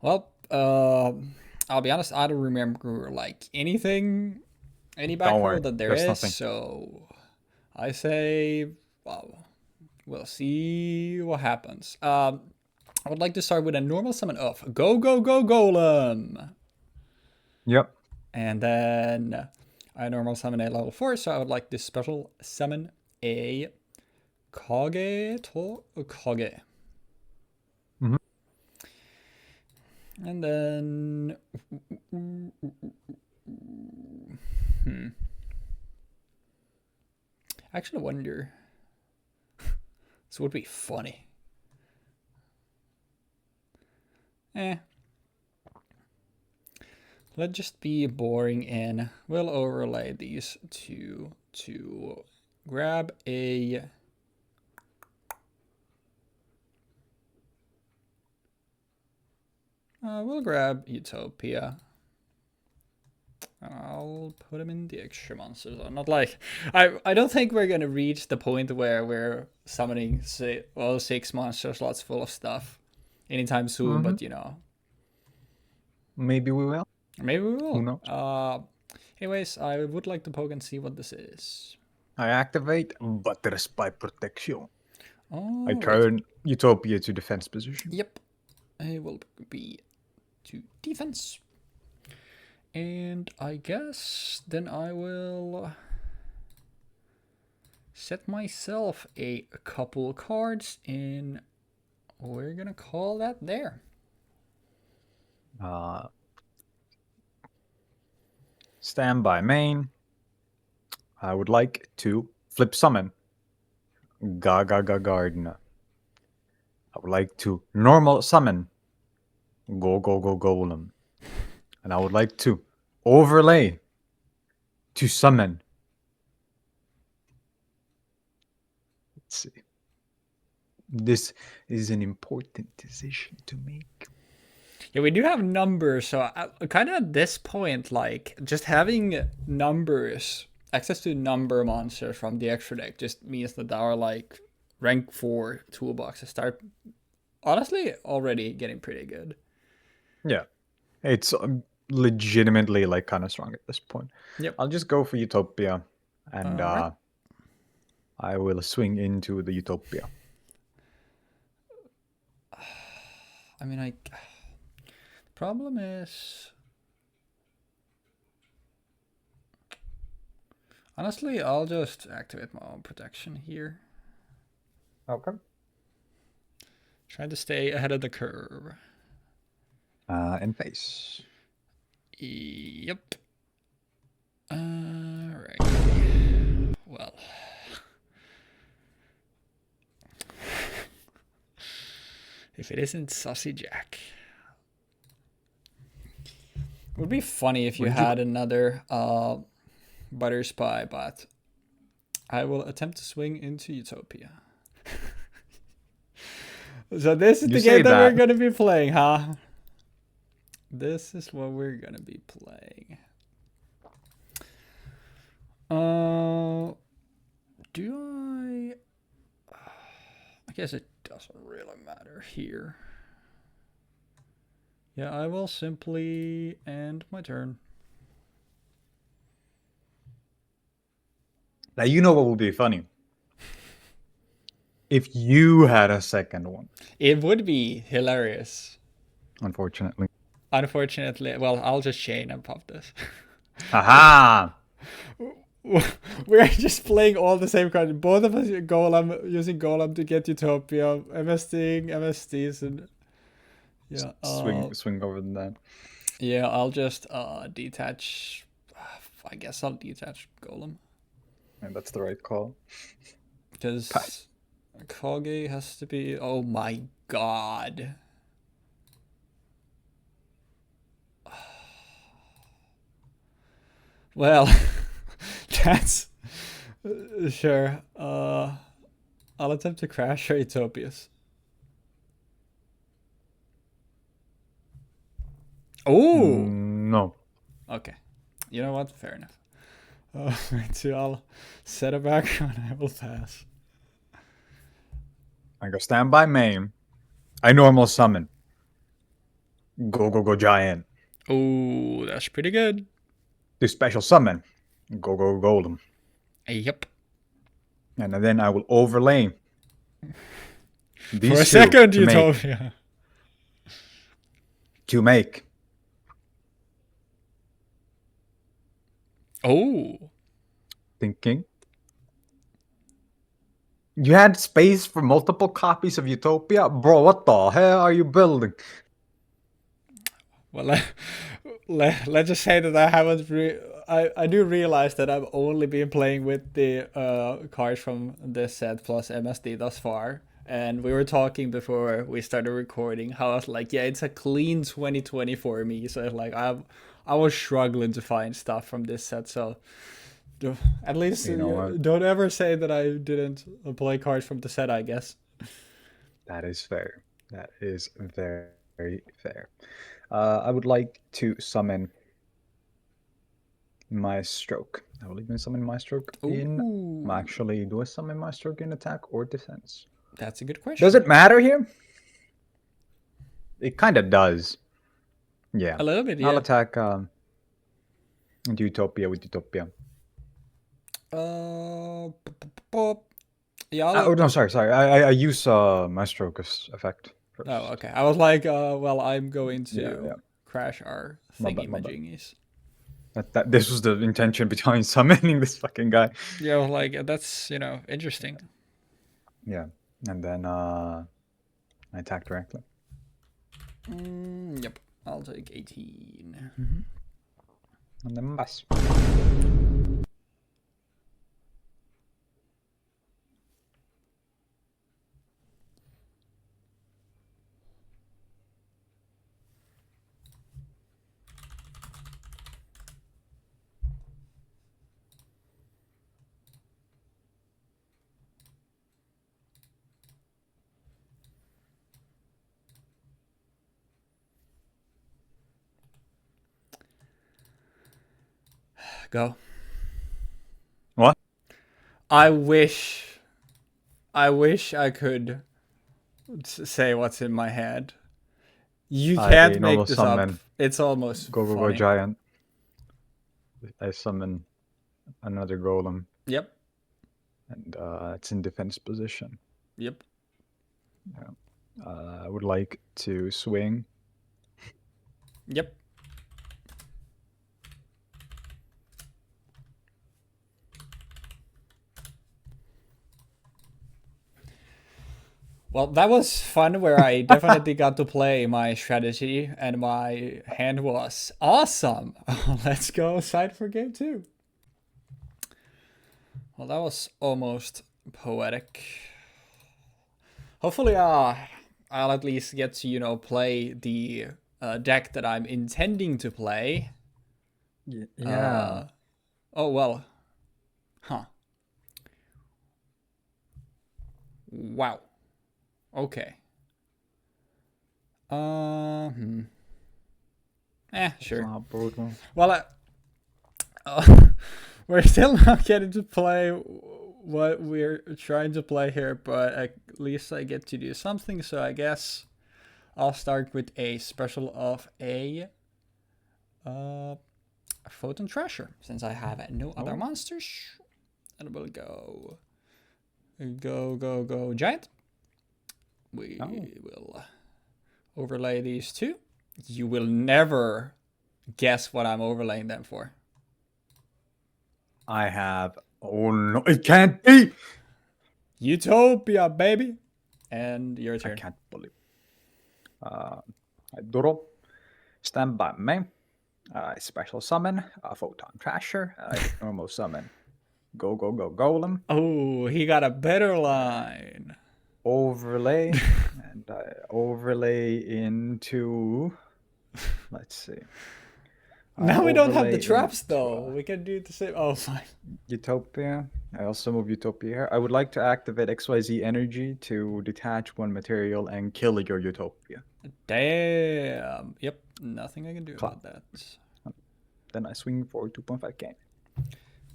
Well, I'll be honest, I don't remember like any back row that there is, nothing. So I say, well, we'll see what happens. I would like to start with a normal summon of Go Golem. Yep. And then I normal summon a level 4, so I would like to special summon a Kage to Kage. Mhm. And then... I actually wonder... This would be funny. Let's just be boring and we'll overlay these two to grab a... we'll grab Utopia. I'll put him in the extra monsters. Not like I don't think we're gonna reach the point where we're summoning 6 monster slots full of stuff anytime soon. But you know, Maybe we will. maybe we Who will. knows? Anyways, I would like to poke and see what this is. I activate Butter Spy Protection. Oh, I turn Utopia to defense position. Yep, it will be to defense. And I guess then I will set myself a couple cards and we're gonna call that there. Standby main. I would like to flip summon Gaga Gardener. I would like to normal summon Go Golem. And I would like to overlay to summon. Let's see. This is an important decision to make. Yeah, we do have numbers, so kind of at this point, like just having numbers, access to number monsters from the extra deck just means that our like rank 4 toolboxes start honestly already getting pretty good. Yeah, it's legitimately like kind of strong at this point. Yep. I'll just go for Utopia, and Alright. I will swing into the Utopia. I mean, the problem is, honestly, I'll just activate my own protection here. Okay. Try to stay ahead of the curve. And face. Yep. Alright. Well. If it isn't Saucy Jack. It would be funny if you had another Butter Spy, but I will attempt to swing into Utopia. So this is the game that we're going to be playing, huh? This is what we're going to be playing. Do I guess it doesn't really matter here. Yeah, I will simply end my turn. Now, you know what would be funny? If you had a second one. It would be hilarious. Unfortunately. Unfortunately, well, I'll just chain and pop this. Haha! We're just playing all the same cards. Both of us Golem, using Golem to get Utopia, MSTing, MSTs, and yeah. Swing over that. Yeah, I'll just detach. I guess I'll detach Golem. And that's the right call. Because Kage has to be. Oh my god. Well, that's sure. I'll attempt to crash your Utopias. Oh no. Okay. You know what? Fair enough. So I'll set it back and I will pass. I go standby main. I normal summon. Go giant. Oh, that's pretty good. Do special summon. Go golem. Yep. And then I will overlay these for a second, Utopia to make Oh, Thinking. You had space for multiple copies of Utopia? Bro, what the hell are you building? well, let's just say that I haven't. I do realize that I've only been playing with the cards from this set plus MSD thus far. And we were talking before we started recording how I was like, yeah, it's a clean 2020 for me. So like I was struggling to find stuff from this set. So at least You know what? don't ever say that I didn't play cards from the set, I guess. That is fair. That is very, very fair. I would like to summon my stroke. I will even summon my stroke in. Ooh, Actually, do I summon my stroke in attack or defense? that's a good Does question. it matter here? It kind of does. Yeah. A little bit, I'll yeah. attack Utopia with Utopia. Yeah. Oh no, sorry. I use my stroke effect Oh, first. okay. I was like, well, I'm going Yeah, to yeah. crash our My thingy bad, my bad. majingies. This was the intention behind summoning this fucking guy. Yeah, I was like that's interesting. Yeah, and then I attack directly. Yep. I'll take 18. And then bus. Go. What? I wish. I wish I could say what's in my head. You I can't make normal this up. summon It's almost go funny. giant. I summon another golem, Yep. and it's in defense position. Yep. I would like to swing. Yep. Well, that was fun where I definitely got to play my strategy and my hand was awesome. Let's go side for game 2. Well, that was almost poetic. Hopefully, I'll at least get to, play the deck that I'm intending to play. Yeah. Oh, well. Huh. Wow. Okay. Sure. Brutal. Well, we're still not getting to play what we're trying to play here, but at least I get to do something. So I guess I'll start with a special of a Photon Treasure, since I have no other monsters. And we'll go giant. We will overlay these two. You will never guess what I'm overlaying them for. I have. Oh no! It can't be. Utopia, baby. And your turn. I can't believe. Duro, stand by me. Special summon, Photon Trasher, normal summon, go golem, Oh, he got a better line. overlay, and overlay into. Let's see. Now we don't have the overlay traps into, though. We can do the same. Oh, fine. Utopia. I also move Utopia here. I would like to activate XYZ energy to detach one material and kill your Utopia. Damn. Yep. Nothing I can do about that. Then I swing for 2.5k.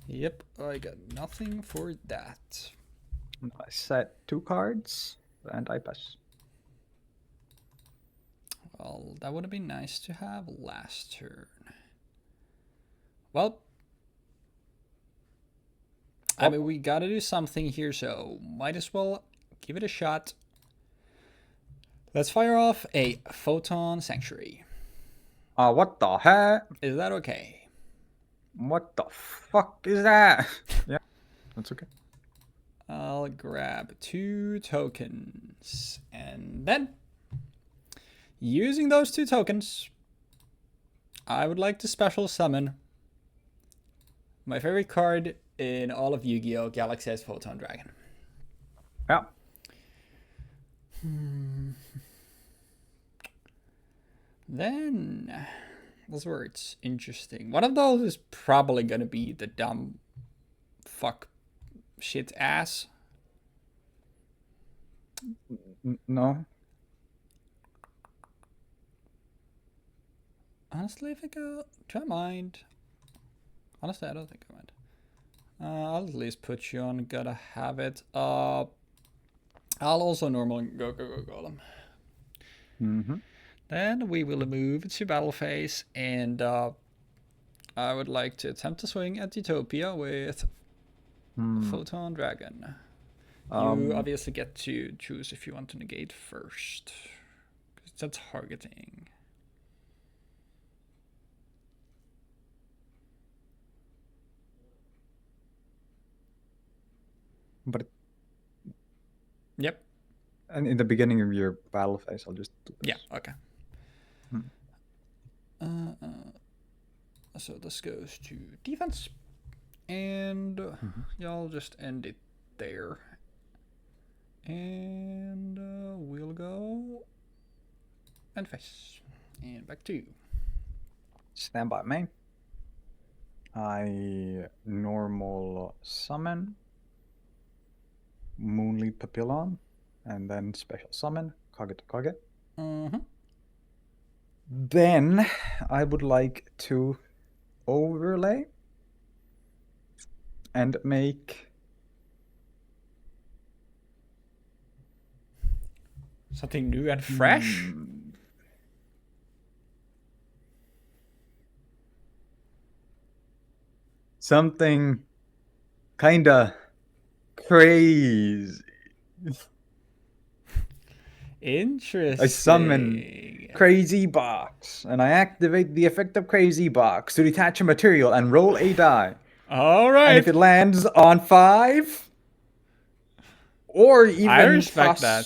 Yep. I got nothing for that. I set 2 cards and I pass. Well, that would have been nice to have last turn. Well, I mean, we gotta do something here, so might as well give it a shot. Let's fire off a Photon Sanctuary. What the heck? Is that okay? What the fuck is that? Yeah, that's okay. I'll grab 2 tokens. And then, using those 2 tokens, I would like to special summon my favorite card in all of Yu-Gi-Oh! Galaxy S Photon Dragon. Yeah. Then, those words interesting. One of those is probably gonna be the dumb fuck shit ass. No. Honestly, if I go to mind, honestly, I don't think I mind. I'll at least put you on. Gotta have it. I'll also normally go them. Mm-hmm. Then we will move to battle phase, and I would like to attempt to swing at Utopia with Photon Dragon. You obviously get to choose if you want to negate first, because it's a targeting. But Yep. and in the beginning of your battle phase, I'll just do this. Yeah. Okay. So this goes to defense, and y'all just end it there. And we'll go and face. And back to you. Stand by main. I normal summon Moonlit Papillon, and then special summon Kage to Kage. Then I would like to overlay and make Something new and fresh? Something kinda crazy. Interesting. I summon Crazy Box, and I activate the effect of Crazy Box to detach a material and roll a die. All right. And if it lands on 5, or even I respect that.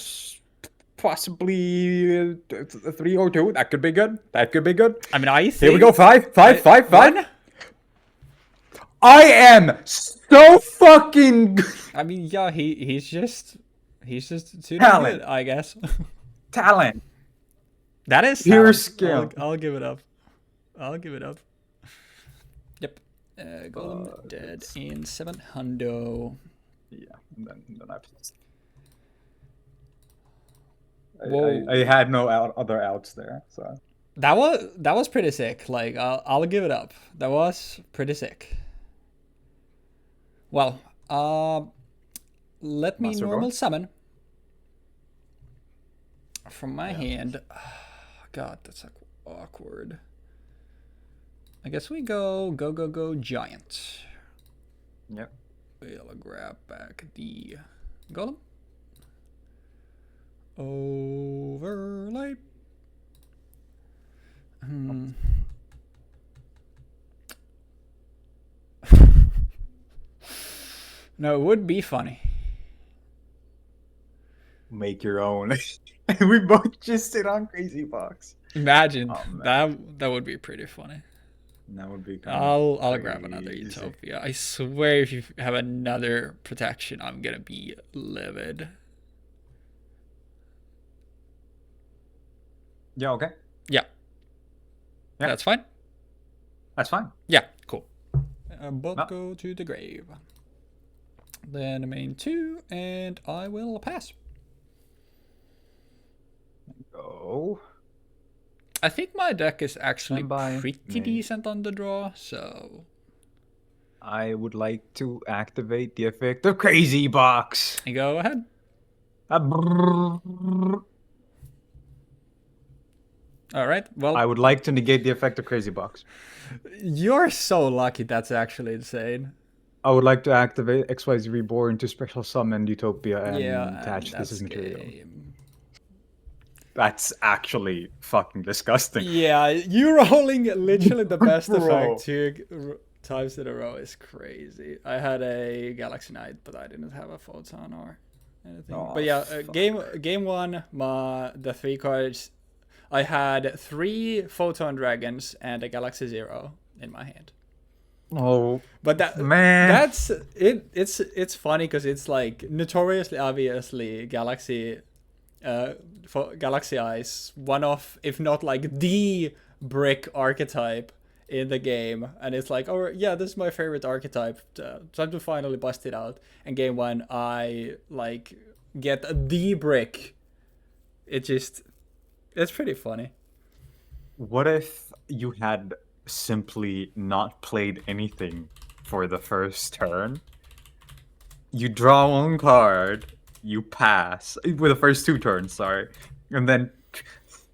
Possibly 3 or 2, that could be good. That could be good. I mean, I think... Here we go, 5. I am so fucking good. I mean, yeah, he's just too Talent. good, I guess. Talent. That is pure talent. skill. I'll give it up. I'll give it up. Yep. Golem dead in 700. Yeah, and then I plus. Whoa. I had no other outs there, so that was pretty sick. Like I'll give it up. That was pretty sick. Well, let me Master normal Draw. summon from my hand. Oh, God, that's like awkward. I guess we go giant. Yep. We'll grab back the golem. Overlay. No, it would be funny. Make your own. We both just sit on Crazy Box. Imagine that would be pretty funny. That would be. I'll grab another Utopia. I swear, if you have another protection, I'm gonna be livid. Yeah. Okay. Yeah. That's fine. That's fine. Yeah. Cool. Both go to the grave. Then main 2, and I will pass. Go. I think my deck is actually pretty decent on the draw, so... I would like to activate the effect of Crazy Box. Go ahead. Alright, well... I would like to negate the effect of Crazy Box. You're so lucky, that's actually insane. I would like to activate XYZ Reborn to special summon Utopia and attach this as material. That's actually fucking disgusting. Yeah, you're rolling literally the best effect to times in a row is crazy. I had a Galaxy Knight, but I didn't have a Photon or anything. But Oh, yeah, fuck. game one, the three cards. I had three Photon Dragons and a Galaxy Zero in my hand. Oh, But man. that's it. It's funny because it's like notoriously, obviously, uh, Galaxy Eyes, one of, if not like the brick archetype in the game, and it's like, oh yeah, this is my favorite archetype. Time to finally bust it out. And game one, I like get the brick. It just, it's pretty funny. What if you had simply not played anything for the first turn? You draw one card, you pass with the first two turns, sorry, and then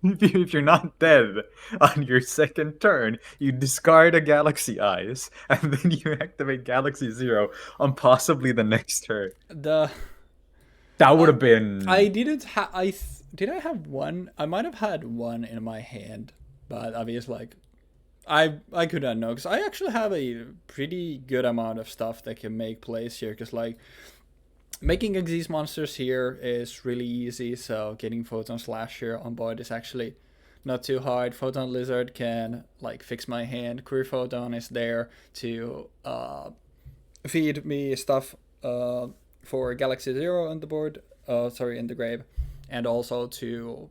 if you're not dead on your second turn, you discard a Galaxy Eyes, and then you activate Galaxy Zero on possibly the next turn. The That would I have I been. didn't have did I have one? I might have had one in my hand, but obviously like I couldn't know because I actually have a pretty good amount of stuff that can make plays here. Because like making Xyz monsters here is really easy. So getting Photon Slasher on board is actually not too hard. Photon Lizard can like fix my hand. Queer Photon is there to feed me stuff for Galaxy Zero on the board. Sorry, in the grave, and also to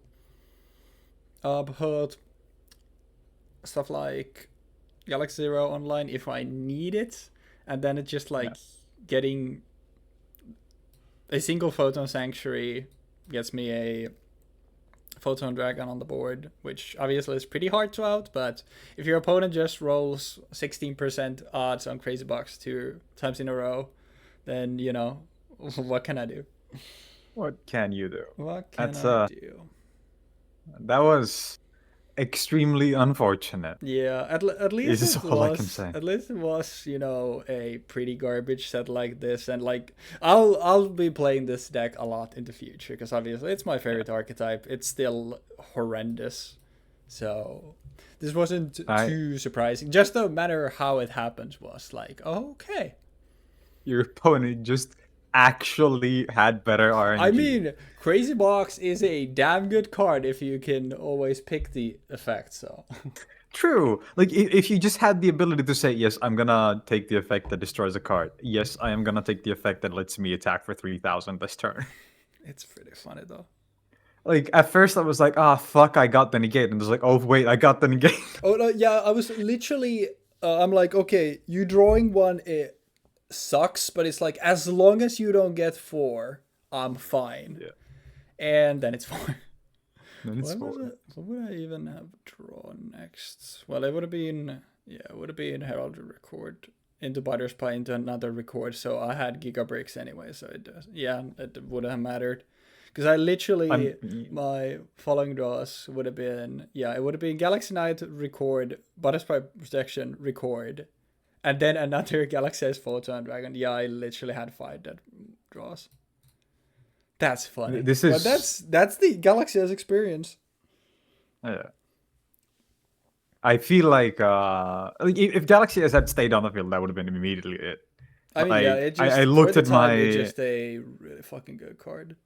put stuff like Galaxy Zero online if I need it, and then it's just Yeah. like getting a single Photon Sanctuary gets me a Photon Dragon on the board, which obviously is pretty hard to out, but if your opponent just rolls 16% odds on Crazy Box 2 times in a row, then, you know, what can I do? What can you do? What can That's I do? that was extremely unfortunate. Yeah, at least Is it all I can was say. at least it was, you know, a pretty garbage set like this, and like I'll be playing this deck a lot in the future because obviously it's my Yeah. favorite archetype. It's still horrendous, so this wasn't I too surprising. Just no matter how it happened was like, oh, okay. Your opponent just actually had better I RNG. mean, Crazy Box is a damn good card if you can always pick the effect. So True. Like if you just had the ability to say, yes, I'm gonna take the effect that destroys a card. Yes, I am gonna take the effect that lets me attack for 3,000 this turn. it's pretty funny though. Like at first I was like, ah, fuck, I got the negate, and I was like, oh wait, I got the negate. Oh no, yeah, I was literally. I'm like, okay, you drawing one, it sucks, but it's like as long as you don't get four, I'm fine. Yeah, And then it's four. then it's What was four. it? What would I even have drawn next? Well, it would have been, yeah, it would have been Herald Record into Butter's Pie into another record. So I had Giga Bricks anyway, so it does. Yeah, it wouldn't have mattered. Because I I'm literally, my following draws would have been, yeah, it would have been Galaxy Knight record, Butterfly Protection record, and then another Galaxy S Photon Dragon. Yeah, I literally had five dead draws. That's funny. this But is that's the Galaxy S experience. uh, I feel like if Galaxy had stayed on the field, that would have been immediately it. I mean, yeah, Like it I just for looked the at time it's my. just a really fucking good card.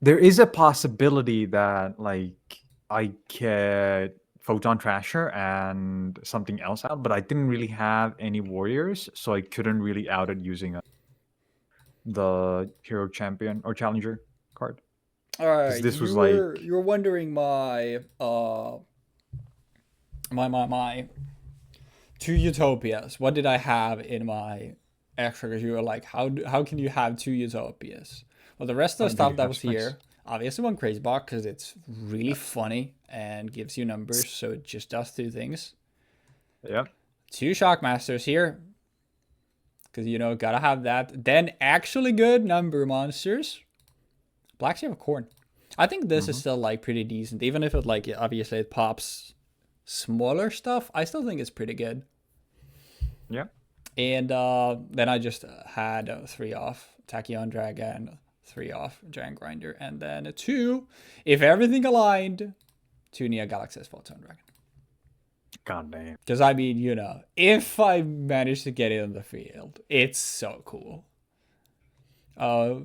There is a possibility that like I get Photon Trasher and something else out, but I didn't really have any warriors, so I couldn't really out it using the hero champion or challenger card All because right, this was like you're wondering my my two utopias. What did I have in my extra? Because you were like, how can you have two utopias? Well, the rest of the do stuff you that have was space? here, obviously one crazy box because it's really funny and gives you numbers, so it just does two things. Yeah, Two Shockmasters here, because you know gotta have that. Then actually good number monsters. Black Sea of Corn. I think this is hmm still like pretty decent, even if it like obviously it pops smaller stuff. I still think it's pretty good. yeah. And then I just had three off Tachyon Dragon, three off Giant Grinder, and then two, if everything aligned, two Neo Galaxy's Photon Dragon. God damn. Because I mean, if I manage to get it on the field, it's so cool. Uh,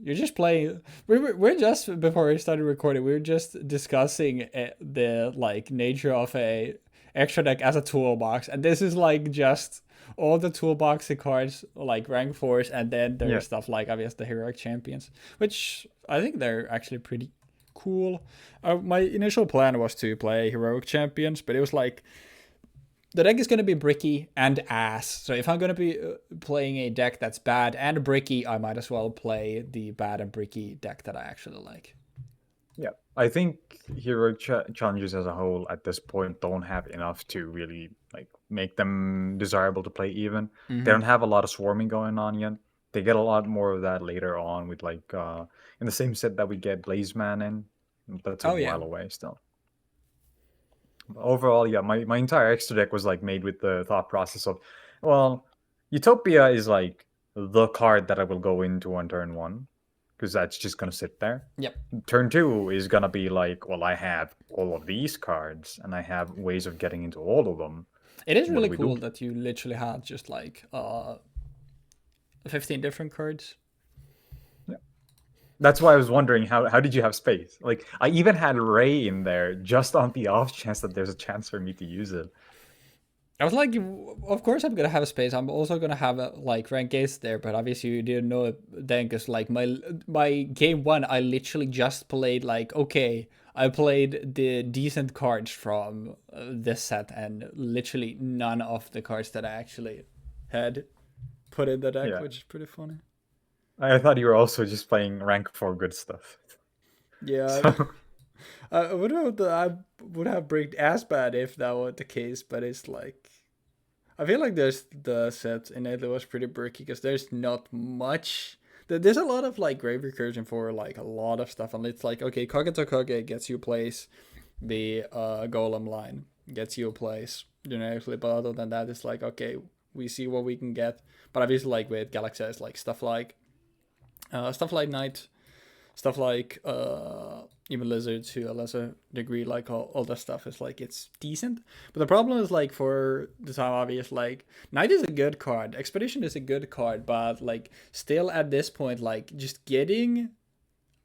you're just playing. We're just before we started recording. We were just discussing the like nature of a extra deck as a toolbox, and this is like just all the toolbox cards like rank fours, and then there's Yeah. stuff like obviously the heroic champions, which I think they're actually pretty cool. My initial plan was to play heroic champions, but it was like the deck is going to be bricky and ass. So if I'm going to be playing a deck that's bad and bricky, I might as well play the bad and bricky deck that I actually like. Yeah. I think heroic challenges as a whole at this point don't have enough to really like make them desirable to play even. They don't have a lot of swarming going on yet. They get a lot more of that later on with like in the same set that we get Blazeman in. That's a Oh, yeah. while away still. Overall, yeah, my entire extra deck was like made with the thought process of, well, Utopia is like the card that I will go into on turn one, because that's just gonna sit there. Yep. Turn two is gonna be like, well, I have all of these cards and I have ways of getting into all of them. It is What do really we cool do? that you literally had just like 15 different cards. Yeah. That's why I was wondering how did you have space? Like I even had Ray in there just on the off chance that there's a chance for me to use it. I was like, of course I'm gonna have a space. I'm also gonna have a like rank ace there, but obviously you didn't know it then, because like my game one, I literally just played like okay, I played the decent cards from this set, and literally none of the cards that I actually had put in the deck, Yeah. which is pretty funny. I thought you were also just playing rank 4 good stuff. Yeah, So I would have bricked as bad if that were the case, but it's like I feel like there's the set in it was pretty bricky because there's not much. There's a lot of like grave recursion for like a lot of stuff, and it's like okay, Kage Kage gets you a place, the Golem line gets you a place generically, but other than that, it's like okay, we see what we can get. But obviously, like with Galaxy, it's like stuff like Night, stuff like even Lizard to a lesser degree, like all that stuff is like it's decent. But the problem is like for the time obvious, like Knight is a good card, Expedition is a good card, but like still at this point, like just getting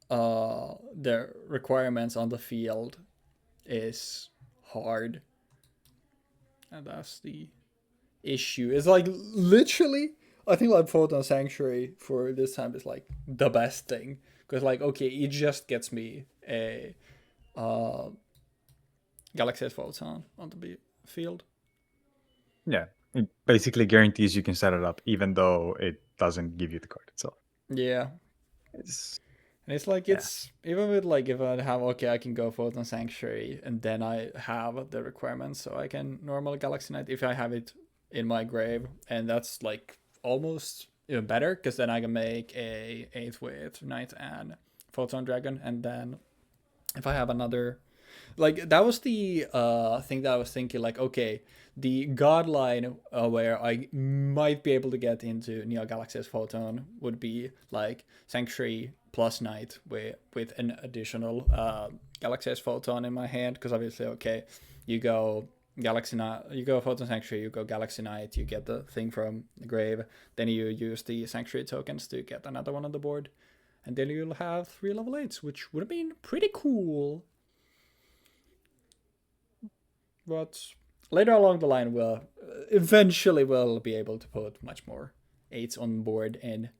the requirements on the field is hard. And that's the issue. It's like literally I think like Photon Sanctuary for this time is like the best thing. Because like okay, it just gets me a Galaxy S Photon on the field. yeah, it basically guarantees you can set it up, even though it doesn't give you the card itself. Yeah. It's And it's like yeah, it's even with like if I have okay, I can go Photon Sanctuary and then I have the requirements, so I can normal Galaxy Knight if I have it in my grave, and that's like almost even better because then I can make a 8th with Knight and Photon Dragon, and then if I have another like that was the thing that I was thinking like okay, the god line where I might be able to get into Neo Galaxy's Photon would be like Sanctuary plus Knight with an additional Galaxy's Photon in my hand, because obviously okay, you go Galaxy Knight, you go Photon Sanctuary, you go Galaxy Knight, you get the thing from the grave, then you use the Sanctuary tokens to get another one on the board, and then you'll have 3 level 8s, which would have been pretty cool. But later along the line, we'll eventually we'll be able to put much more 8s on board and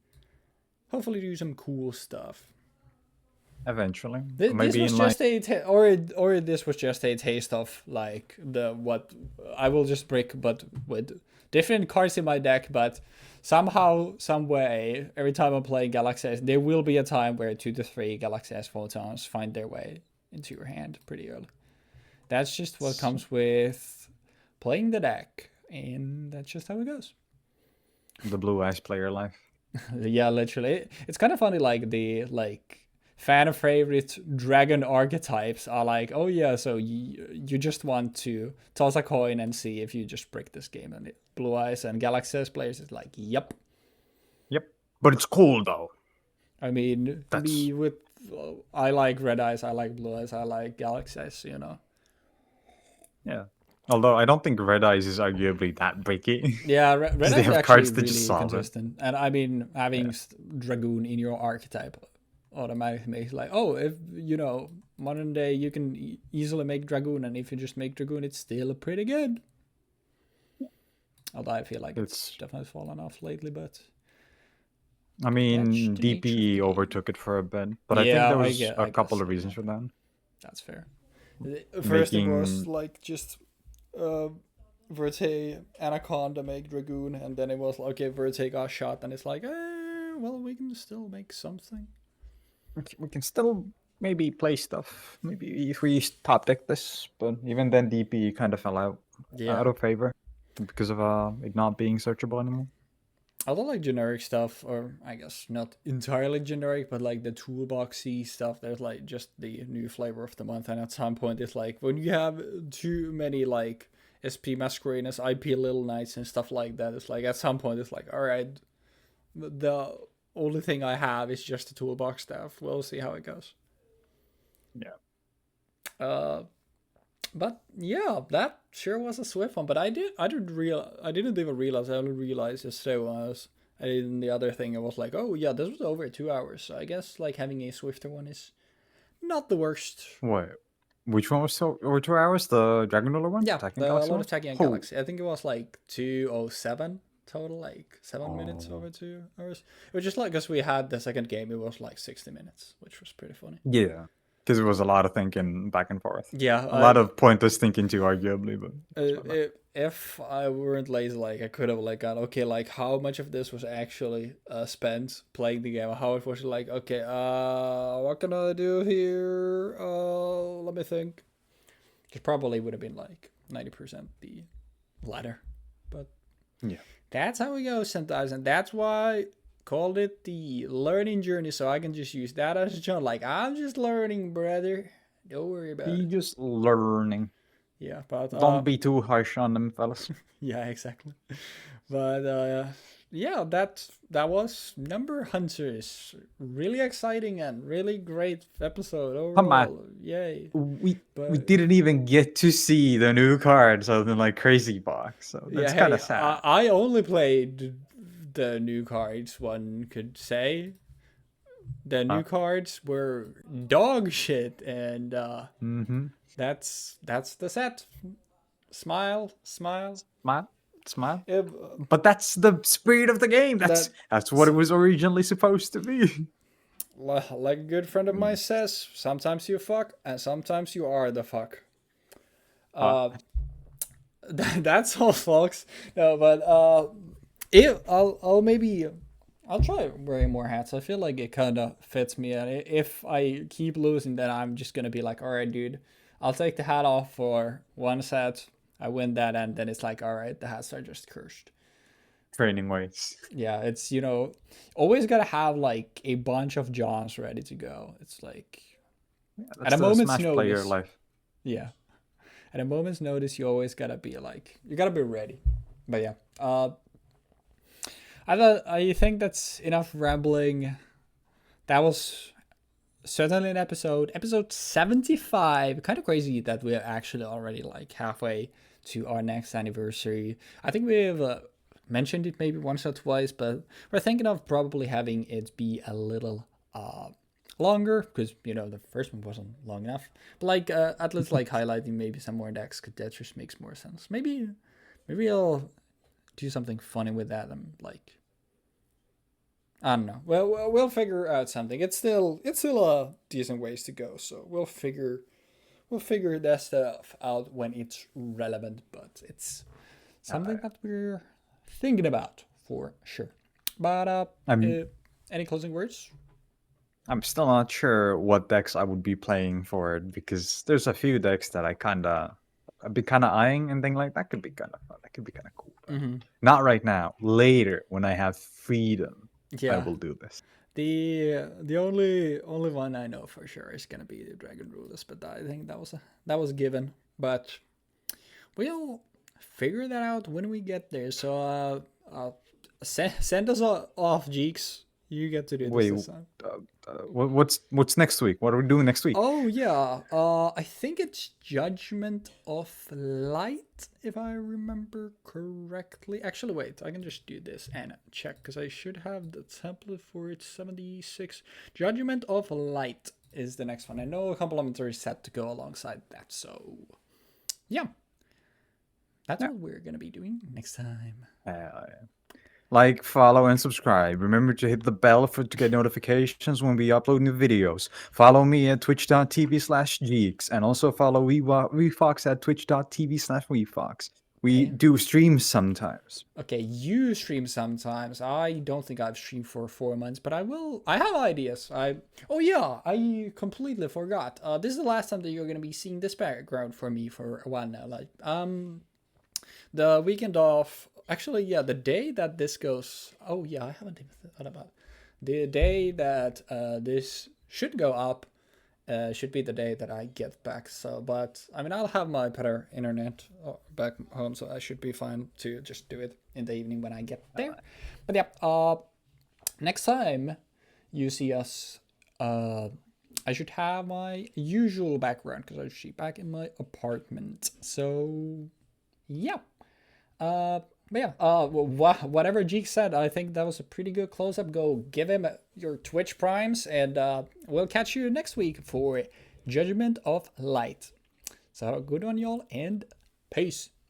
hopefully do some cool stuff. eventually. This Maybe was in just like or this was just a taste of like the what I will just break, but with different cards in my deck. But somehow, some way, every time I'm playing Galaxy S, there will be a time where 2 to 3 Galaxy S Photons find their way into your hand pretty early. That's just what comes with playing the deck, and that's just how it goes. the blue eyes player life. Yeah, literally, it's kind of funny. Like the fan favorite dragon archetypes are like, oh yeah, so you just want to toss a coin and see if you just break this game, and blue eyes and Galaxy S players is like, yep. Yep, but it's cool though. I mean, That's me with I like red eyes, I like blue eyes, I like Galaxy S, yeah. Although I don't think Red Eyes is arguably that breaky. Yeah, Red Because Eye they is have actually cards that just really solve it. consistent, and I mean having Yeah. Dragoon in your archetype automatically makes like, oh, if modern day you can easily make Dragoon, and if you just make Dragoon, it's still pretty good. Although I feel like it's definitely fallen off lately, but I that's mean, the nature of the DPE game. overtook it for a bit, but I think Yeah, there was a I couple guess of reasons for that. that's fair. First, it was Making like just Verte Anaconda make Dragoon, and then it was like, okay, Verte got shot, and it's like, well, we can still make something. we can still maybe play stuff. Maybe if we top deck this, but even then DPE kind of fell out of favor because of it not being searchable anymore. I don't like generic stuff, or I guess not entirely generic, but like the toolboxy stuff. There's like just the new flavor of the month, and at some point, it's like when you have too many like SP Masqueraders, IP Little Knights, and stuff like that. It's like at some point, it's like, all right, the only thing I have is just the toolbox stuff. We'll see how it goes. Yeah. But yeah, that sure was a swift one. But I didn't even realize. I only realized as so as I did in the other thing. I was like, oh yeah, this was over 2 hours. So I guess like having a swifter one is not the worst. What? Which one was over 2 hours? The Dragon Ruler one? Yeah, Attacking the Galaxy Lord one? of Tachyon Galaxy. I think it was like 2:07 total, like 7 minutes over 2 hours. It was just like because we had the second game, it was like 60 minutes, which was pretty funny. Yeah. Because it was a lot of thinking back and forth. Yeah, a lot of pointless thinking too, arguably. But if I weren't lazy, like I could have like gone, okay, like how much of this was actually spent playing the game, how it was like, okay, what can I do here? Let me think. It probably would have been like 90% the latter, but yeah, that's how it goes sometimes, and that's why I called it the learning journey, so I can just use that as a joke. Like, I'm just learning, brother. Don't worry about it. just learning. Yeah, but don't be too harsh on them, fellas. Yeah, exactly. But yeah, that was Number Hunters. Really exciting and really great episode overall. Come on. Yay. We didn't even get to see the new cards other than like Crazy Box, so that's kind of sad. I only played the new cards, one could say. The new cards were dog shit, and that's the set. Smile. But that's the spirit of the game. That's what it was originally supposed to be. Like a good friend of mine says, sometimes you fuck and sometimes you are the fuck. That's all, folks. No, but I'll try wearing more hats. I feel like it kind of fits me, and if I keep losing, then I'm just gonna be like, all right, dude, I'll take the hat off for one set. I win that, and then it's like, all right, the hats are just cursed. Training weights. Yeah, it's always gotta have like a bunch of Johns ready to go. It's like at a moment's notice. Life. Yeah, at a moment's notice, you always gotta be like, you gotta be ready. But yeah, I think that's enough rambling. That was certainly an episode 75. Kind of crazy that we're actually already like halfway to our next anniversary. I think we've mentioned it maybe once or twice, but we're thinking of probably having it be a little longer, because the first one wasn't long enough, but like at least like highlighting maybe some more decks, because that just makes more sense. Maybe I'll do something funny with that. I'm like, I don't know. Well, we'll figure out something. It's still a decent ways to go, so we'll figure that stuff out when it's relevant. But it's something that we're thinking about for sure. But any closing words? I'm still not sure what decks I would be playing for it, because there's a few decks that I'd be kind of eyeing and thing like that. Could be kind of fun. That could be kind of cool. Not right now. Later, when I have freedom, I will do this. The only one I know for sure is gonna be the Dragon Rulers, but I think that was given. But we'll figure that out when we get there. So send us off, Jeexx. You get to do Wait, this time. what's next week? What are we doing next week? Oh yeah, I think it's Judgment of Light, if I remember correctly. Actually, wait, I can just do this and check because I should have the template for it. 76 Judgment of Light is the next one. I know a complimentary set to go alongside that, so yeah, that's what we're gonna be doing next time. Like, follow, and subscribe. Remember to hit the bell to get notifications when we upload new videos. Follow me at twitch.tv/Jeexx, and also follow Weebfox at twitch.tv/Weebfox. We Okay. do streams sometimes. Okay, you stream sometimes. I don't think I've streamed for 4 months, but I will. I have ideas. Oh yeah, I completely forgot. This is the last time that you're gonna be seeing this background for me for a while now. Like the weekend of, actually, yeah, the day that this goes. Oh yeah, I haven't even thought about the day that this should go up. Should be the day that I get back. So, but I mean, I'll have my better internet back home, so I should be fine to just do it in the evening when I get there. But yeah, next time you see us, I should have my usual background because I should be back in my apartment. So, yeah. But yeah, whatever Jeexx said, I think that was a pretty good close-up. Go give him your Twitch primes, and we'll catch you next week for Judgment of Light. So have a good one, y'all, and peace.